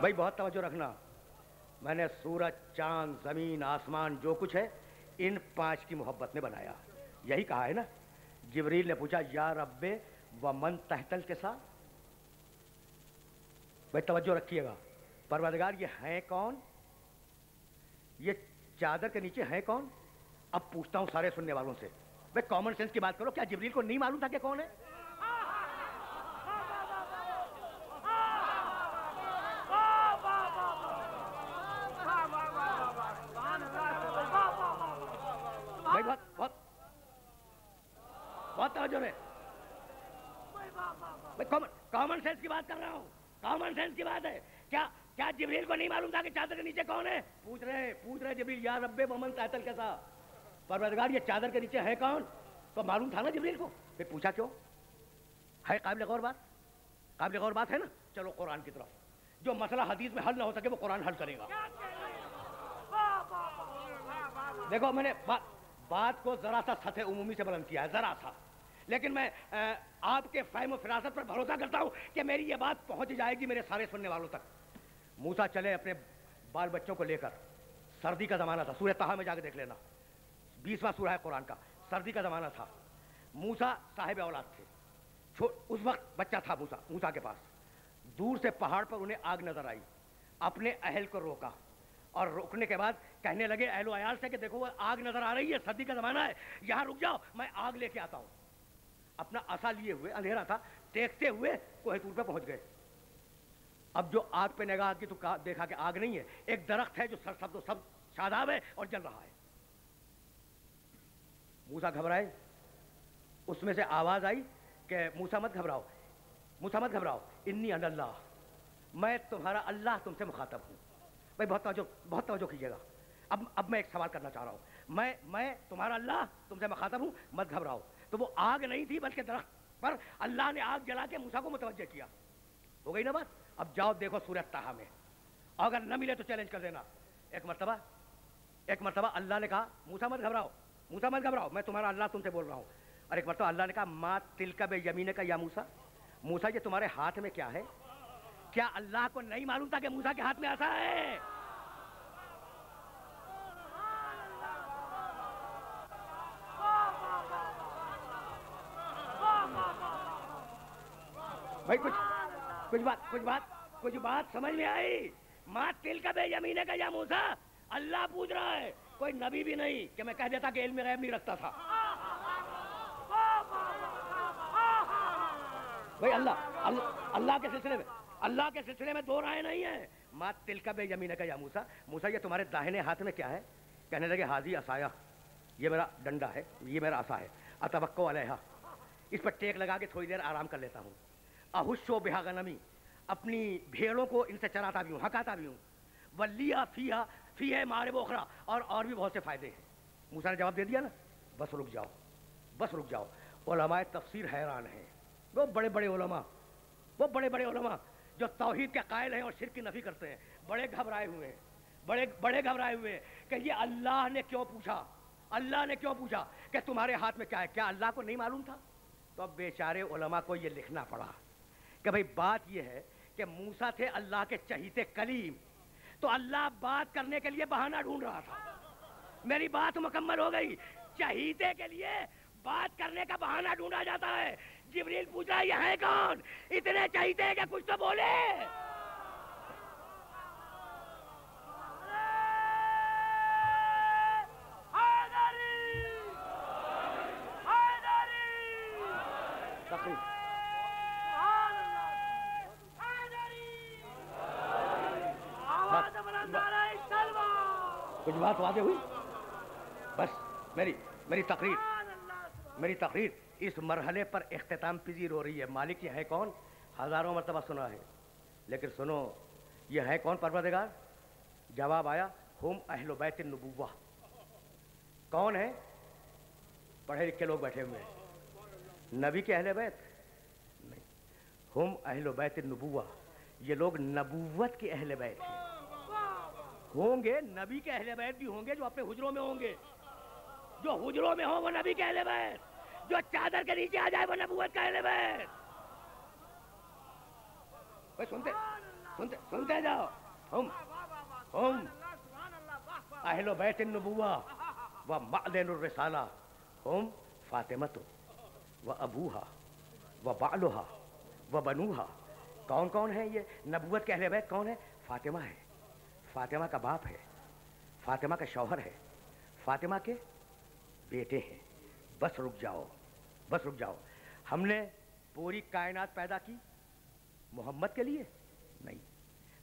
بھائی بہت توجہ رکھنا. میں نے سورج، چاند، زمین، آسمان جو کچھ ہے ان 5 کی محبت میں بنایا. یہی کہا ہے نا. جبریل نے پوچھا یا رب ومن تحت الکساء. بھائی توجہ رکھیے گا. پروردگار یہ ہیں کون؟ یہ چادر کے نیچے ہیں کون؟ اب پوچھتا ہوں سارے سننے والوں سے، بھائی کامن سینس کی بات کرو. کیا جبریل کو نہیں معلوم تھا کہ کون ہے؟ بہت توجہ ہے. کامن سینس کی بات کر رہا ہوں, کامن سینس کی بات ہے. کیا جبریل کو نہیں معلوم تھا کہ چادر کے نیچے کون ہے؟ پوچھ رہے جبریل یا رب ومن تحت القصا, پروردگار یہ چادر کے نیچے ہے کون؟ تو معلوم تھا نا جبریل کو, پھر پوچھا کیوں؟ ہے قابل غور بات؟ قابل غور بات ہے نا. چلو قرآن کی طرف, جو مسئلہ حدیث میں حل نہ ہو سکے وہ قرآن حل کرے گا. دیکھو میں نے بات کو ذرا سا سطح عمومی سے بلند کیا ہے, ذرا سا, لیکن میں آپ کے فہم و فراست پر بھروسہ کرتا ہوں کہ میری یہ بات پہنچ جائے گی میرے سارے سننے والوں تک. موسیٰ چلے اپنے بال بچوں کو لے کر, سردی کا زمانہ تھا, سورہ طٰہٰ میں جا کے دیکھ لینا, 20واں سورہ ہے قرآن کا. سردی کا زمانہ تھا, موسیٰ صاحب اولاد تھے, اس وقت بچہ تھا موسیٰ کے پاس. دور سے پہاڑ پر انہیں آگ نظر آئی, اپنے اہل کو روکا, اور روکنے کے بعد کہنے لگے اہل و عیال سے کہ دیکھو وہ آگ نظر آ رہی ہے, سردی کا زمانہ ہے, یہاں رک جاؤ, میں آگ لے کے آتا ہوں. اپنا عصا لیے ہوئے, اندھیرا تھا, ٹیکتے ہوئے کوہ طور پہ پہنچ گئے. اب جو آگ پہ نگاہ کی تو دیکھا کہ آگ نہیں ہے, ایک درخت ہے جو سرسبز و سبز شاداب ہے اور جل رہا ہے. موسیٰ گھبرائے, اس میں سے آواز آئی کہ موسیٰ مت گھبراؤ, موسیٰ مت گھبراؤ, انی انا اللہ, میں تمہارا اللہ تم سے مخاطب ہوں. بھائی بہت توجہ کیجیے گا. اب میں ایک سوال کرنا چاہ رہا ہوں, میں تمہارا اللہ تم سے مخاطب ہوں, مت گھبراؤ. تو وہ آگ نہیں تھی بلکہ درخت پر اللہ نے آگ جلا کے موسیٰ کو متوجہ کیا. ہو گئی نا بات؟ اب جاؤ دیکھو سورہ طٰہٰ میں, اگر نہ ملے تو چیلنج کر دینا. ایک مرتبہ اللہ نے کہا موسیٰ مت گھبراؤ, موسیٰ مت گھبراؤ, میں تمہارا اللہ تم سے بول رہا ہوں. اور ایک مرتبہ اللہ نے کہا ما تلک بیمینک یا موسیٰ, موسیٰ یہ تمہارے ہاتھ میں کیا ہے؟ کیا اللہ کو نہیں معلوم تھا کہ موسیٰ کے ہاتھ میں عصا ہے؟ بھائی کچھ بات سمجھ میں آئی؟ ما تلک بیمینک یا موسیٰ, اللہ پوچھ رہا ہے, کوئی نبی بھی نہیں کہ میں کہہ دیتا کہ علم غیب نہیں رکھتا تھا. بھائی اللہ کے سلسلے میں دو رائے نہیں ہیں. ما تلک بیمینک یا موسیٰ, موسیٰ یہ تمہارے داہنے ہاتھ میں کیا ہے؟ کہنے لگے ہاذی عصایا, یہ میرا ڈنڈا ہے, یہ میرا عصا ہے, اتوکل علیہا, اس پر ٹیک لگا کے تھوڑی دیر آرام کر لیتا ہوں. احش بہا غنمی, اپنی بھیڑوں کو ان سے چراتا بھی ہوں, ہکاتا بھی ہوں. ولیا فیہ مارب اخرى, اور بھی بہت سے فائدے ہیں. موسیٰ نے جواب دے دیا نا, بس رک جاؤ. علماء تفسیر حیران ہیں, وہ بڑے بڑے علماء جو توحید کے قائل ہیں اور شرک کی نفی کرتے ہیں, بڑے گھبرائے ہوئے ہیں کہ یہ اللہ نے کیوں پوچھا کہ تمہارے ہاتھ میں کیا ہے؟ کیا اللہ کو نہیں معلوم تھا؟ تو اب بیچارے علماء کو یہ لکھنا پڑا کہ بھئی بات یہ ہے کہ موسیٰ تھے اللہ کے چہیتے کلیم, تو اللہ بات کرنے کے لیے بہانہ ڈھونڈ رہا تھا. میری بات مکمل ہو گئی. چہیتے کے لیے بات کرنے کا بہانہ ڈھونڈا جاتا ہے. جبریل پوچھ رہا ہے یہ ہے کون؟ اتنے چہیتے ہیں کہ کچھ تو بولے. کچھ بات واضح ہوئی؟ بس میری تقریر اس مرحلے پر اختتام پذیر ہو رہی ہے. مالک یہ ہے کون؟ ہزاروں مرتبہ سنا ہے, لیکن سنو یہ ہے کون پروردگار؟ جواب آیا ہم اہل بیت النبوہ. کون ہے؟ پڑھے لکھے لوگ بیٹھے ہوئے ہیں. نبی کے اہل بیت نہیں, ہم اہل بیت النبوہ, یہ لوگ نبوت کے اہل بیت ہیں. ہوں گے نبی کے اہل بیت بھی ہوں گے جو اپنے حجروں میں ہوں گے, جو حجروں میں ہوں وہ نبی کے اہل بیت, جو چادر کے نیچے آ جائے وہ نبوت کا اہل بیت. سنتے جاؤ. ہم اہل بیت النبوہ و معدن الرسالہ, ہم فاطمۃ و ابوہا و بعلہا و بنوہا. کون ہے یہ نبوت کے اہل بیت؟ کون ہے؟ فاطمہ ہے, فاطمہ کا باپ ہے, فاطمہ کا شوہر ہے, فاطمہ کے بیٹے ہیں. بس رک جاؤ. ہم نے پوری کائنات پیدا کی محمد کے لیے نہیں.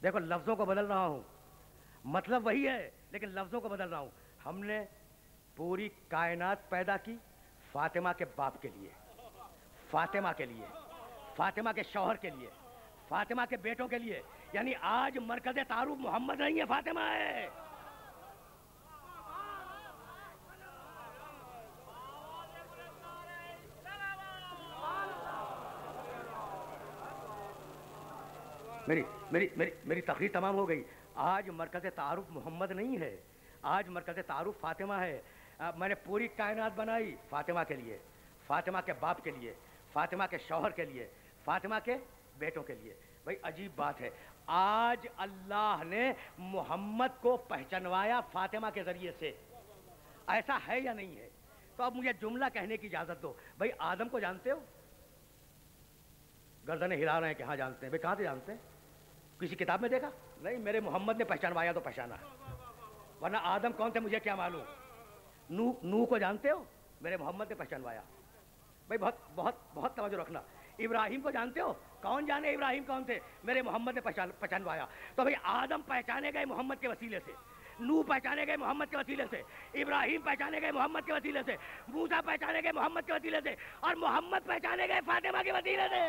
دیکھو لفظوں کو بدل رہا ہوں, مطلب وہی ہے لیکن لفظوں کو بدل رہا ہوں. ہم نے پوری کائنات پیدا کی فاطمہ کے باپ کے لیے. فاطمہ کے لیے، فاطمہ کے شوہر کے لیے، فاطمہ کے بیٹوں کے لیے. یعنی آج مرکز تعارف محمد نہیں ہے، فاطمہ ہے. میری تقریر تمام ہو گئی. آج مرکز تعارف محمد نہیں ہے، آج مرکز تعارف فاطمہ ہے. میں نے پوری کائنات بنائی فاطمہ کے لیے، فاطمہ کے باپ کے لیے، فاطمہ کے شوہر کے لیے، فاطمہ کے بیٹوں کے لیے. بھائی عجیب بات ہے، آج اللہ نے محمد کو پہچانوایا فاطمہ کے ذریعے سے. ایسا ہے یا نہیں ہے؟ تو اب مجھے جملہ کہنے کی اجازت دو. بھائی آدم کو جانتے ہو؟ گردنیں ہلا رہے ہیں کہ ہاں جانتے ہیں. بھائی کہاں سے جانتے ہیں؟ کسی کتاب میں دیکھا؟ نہیں، میرے محمد نے پہچانوایا تو پہچانا، ورنہ آدم کون تھے مجھے کیا معلوم. نوح کو جانتے ہو؟ میرے محمد نے پہچانوایا. بھائی بہت بہت بہت توجہ رکھنا. ابراہیم کو جانتے ہو؟ کون جانے ابراہیم کون تھے؟ میرے محمد نے پہچانوایا. تو بھائی آدم پہچانے گئے محمد کے وسیلے سے، نوح پہچانے گئے محمد کے وسیلے سے، ابراہیم پہچانے گئے محمد کے وسیلے سے، موسیٰ پہچانے گئے محمد کے وسیلے سے، اور محمد پہچانے گئے فاطمہ کے وسیلے سے.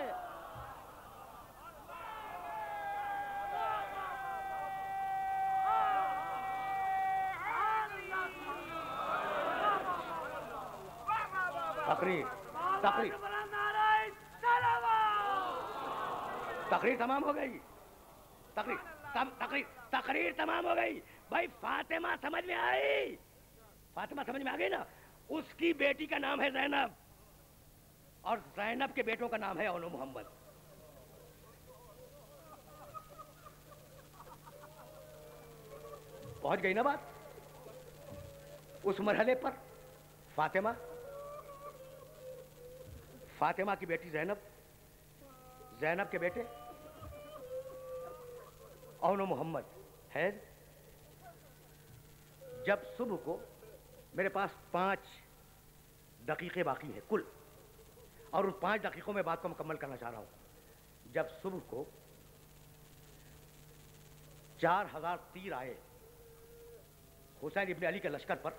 تقریر تمام ہو گئی. تقریر تمام ہو گئی. بھائی فاطمہ سمجھ میں آئی؟ فاطمہ سمجھ میں آ گئی نا؟ اس کی بیٹی کا نام ہے زینب، اور زینب کے بیٹوں کا نام ہے اونو محمد. پہنچ گئی نا بات؟ اس مرحلے پر فاطمہ کی بیٹی زینب، زینب کے بیٹے اونو محمد. ہے جب صبح کو، میرے پاس 5 دقیقے باقی ہیں کل، اور ان 5 دقیقوں میں بات کو مکمل کرنا چاہ رہا ہوں. جب صبح کو 4000 تیر آئے حسین ابن علی کے لشکر پر،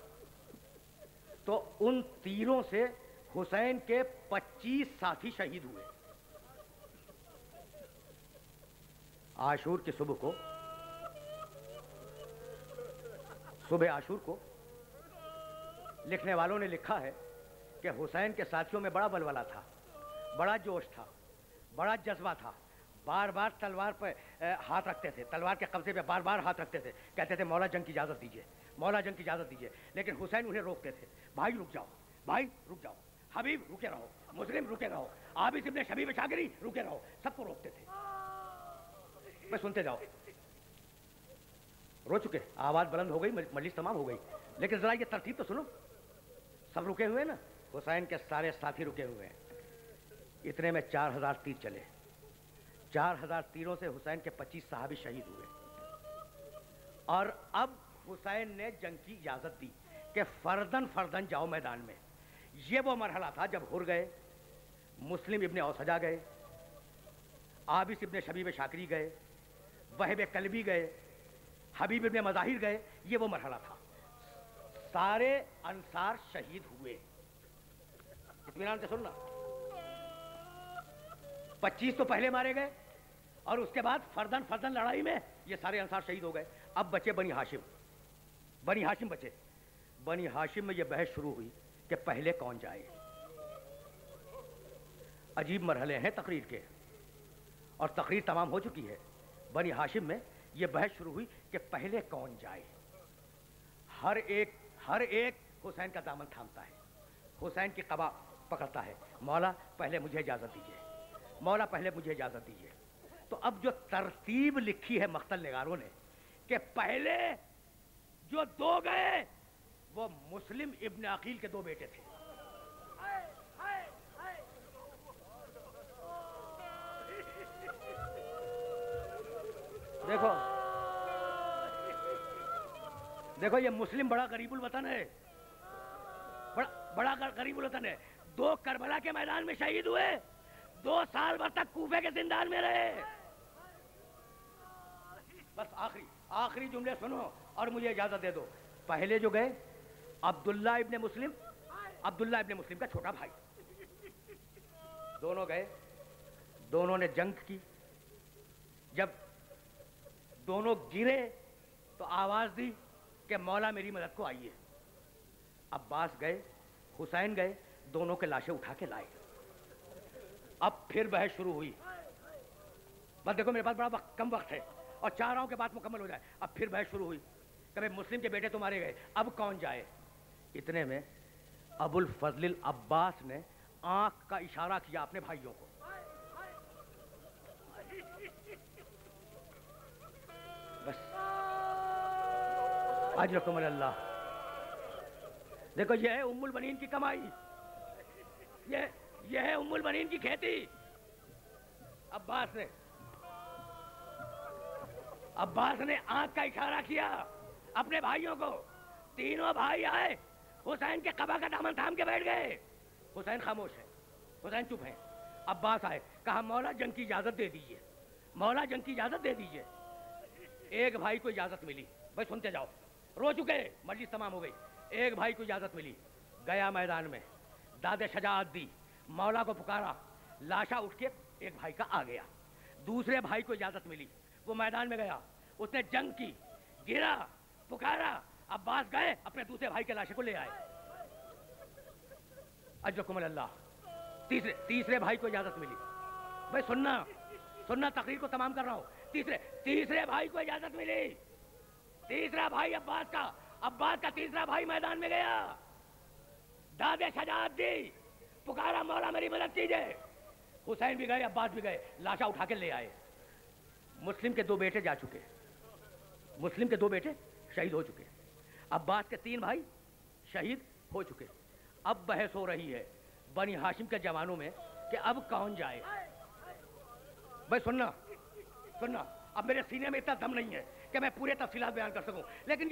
تو ان تیروں سے حسین کے 25 ساتھی شہید ہوئے. عاشور کی صبح کو، صبح عاشور کو لکھنے والوں نے لکھا ہے کہ حسین کے ساتھیوں میں بڑا ولولہ تھا، بڑا جوش تھا، بڑا جذبہ تھا. بار بار تلوار پہ ہاتھ رکھتے تھے، تلوار کے قبضے پہ بار بار ہاتھ رکھتے تھے، کہتے تھے مولا جنگ کی اجازت دیجیے، مولا جنگ کی اجازت دیجیے. لیکن حسین انہیں روکتے تھے. بھائی رک جاؤ، بھائی رک جاؤ، حبیب رکے رہو، مسلم رکے رہو، عابد ابن شبیب شاگری رکے رہو. سب کو روکتے تھے. میں سنتے جاؤ. رو چکے، آواز بلند ہو گئی، مجلس تمام ہو گئی. لیکن ذرا یہ ترتیب تو سنو. سب رکے ہوئے نا، حسین کے سارے ساتھی رکے ہوئے ہیں. اتنے میں 4000 تیر چلے. 4000 تیروں سے حسین کے 25 صحابی شہید ہوئے. اور اب حسین نے جنگ کی اجازت دی کہ فردن فردن جاؤ میدان میں. یہ وہ مرحلہ تھا جب ہر گئے، مسلم ابن اوسجا گئے، عابس ابن شبیب شاکری گئے، وہب کلبی گئے، حبیب ابن مظاہر گئے. یہ وہ مرحلہ تھا. سارے انصار شہید ہوئے. اطمینان سے سننا. 25 تو پہلے مارے گئے، اور اس کے بعد فردن فردن لڑائی میں یہ سارے انصار شہید ہو گئے. اب بچے بنی ہاشم. بنی ہاشم بچے. بنی ہاشم میں یہ بحث شروع ہوئی کہ پہلے کون جائے. عجیب مرحلے ہیں تقریر کے، اور تقریر تمام ہو چکی ہے. بنی ہاشم میں یہ بحث شروع ہوئی کہ پہلے کون جائے. ہر ایک حسین کا دامن تھامتا ہے، حسین کی قبا پکڑتا ہے. مولا پہلے مجھے اجازت دیجیے، مولا پہلے مجھے اجازت دیجیے. تو اب جو ترتیب لکھی ہے مقتل نگاروں نے کہ پہلے جو 2 گئے وہ مسلم ابن عقیل کے 2 بیٹے تھے. دیکھو یہ مسلم بڑا غریب الوطن ہے، بڑا غریب الوطن ہے. 2 کربلا کے میدان میں شہید ہوئے، 2 سال بھر تک کوفے کے زندان میں رہے. بس آخری جملے سنو اور مجھے اجازت دے دو. پہلے جو گئے عبداللہ ابن مسلم کا چھوٹا بھائی. دونوں گئے, دونوں نے جنگ کی. جب دونوں گرے تو آواز دی کہ مولا میری مدد کو آئیے. عباس گئے, حسین گئے, دونوں کے لاشیں اٹھا کے لائے. اب پھر بحث شروع ہوئی. بس دیکھو میرے پاس بڑا کم وقت ہے اور چاہ رہا ہوں کہ بات مکمل ہو جائے. اب پھر بحث شروع ہوئی کہ بھائی مسلم کے بیٹے تمہارے گئے, اب کون جائے. اتنے میں ابو الفضل العباس نے آنکھ کا اشارہ کیا اپنے بھائیوں کو. بس اجرکم اللہ. دیکھو یہ ہے ام البنین کی کمائی, یہ ہے ام البنین کی کھیتی. عباس نے آنکھ کا اشارہ کیا اپنے بھائیوں کو. تینوں بھائی آئے, حسین کے قبا کا دامن تھام کے بیٹھ گئے. حسین خاموش ہے, حسین چپ ہے. عباس آئے, کہا مولا جنگ کی اجازت دے دیجئے, مولا جنگ کی اجازت دے دیجئے. ایک بھائی کو اجازت ملی. بھائی سنتے جاؤ, رو چکے, مجلس تمام ہو گئی. ایک بھائی کو اجازت ملی, گیا میدان میں, داد شجاعت دی, مولا کو پکارا, لاشا اٹھ کے ایک بھائی کا آ گیا. دوسرے بھائی کو اجازت ملی, وہ میدان میں گیا, اس نے جنگ کی, گرا, پکارا. عباس گئے, اپنے دوسرے بھائی کے لاشے کو لے آئے. اجرکم اللہ. تیسرے بھائی کو اجازت ملی. بھائی سننا, تقریر کو تمام کر رہا ہوں. تیسرے بھائی کو اجازت ملی. تیسرا بھائی عباس کا تیسرا بھائی میدان میں گیا, داد شجاعت دی, پکارا مولا میری مدد کیجئے. حسین بھی گئے, عباس بھی گئے, لاشا اٹھا کے لے آئے. مسلم کے 2 بیٹے جا چکے, مسلم کے 2 بیٹے شہید ہو چکے, عباس کے 3 بھائی شہید ہو چکے. اب بحث ہو رہی ہے بنی ہاشم کے جوانوں میں کہ اب کون جائے. بھائی سننا, اب میرے سینے میں اتنا دم نہیں ہے کہ میں پورے تفصیلات بیان کر سکوں, لیکن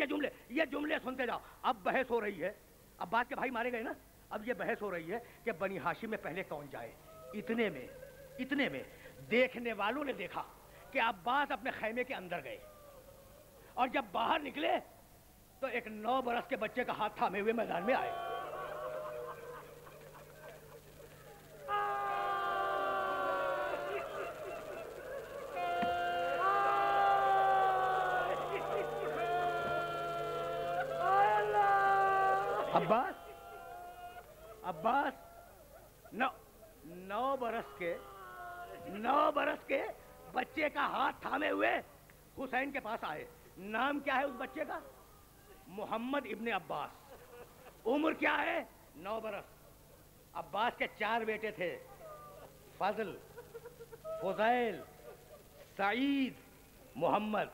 یہ جملے سنتے جاؤ. اب بحث ہو رہی ہے, عباس کے بھائی مارے گئے نا, اب یہ بحث ہو رہی ہے کہ بنی ہاشم میں پہلے کون جائے. اتنے میں دیکھنے والوں نے دیکھا کہ عباس اپنے خیمے کے اندر گئے, اور جب باہر نکلے تو ایک 9 برس کے بچے کا ہاتھ تھامے ہوئے میدان میں آئے. عباس 9 برس کے بچے کا ہاتھ تھامے ہوئے حسین کے پاس آئے. نام کیا ہے اس بچے کا؟ محمد ابن عباس. عمر کیا ہے؟ 9 برس. عباس کے 4 بیٹے تھے, فضل, فضیل, سعید, محمد.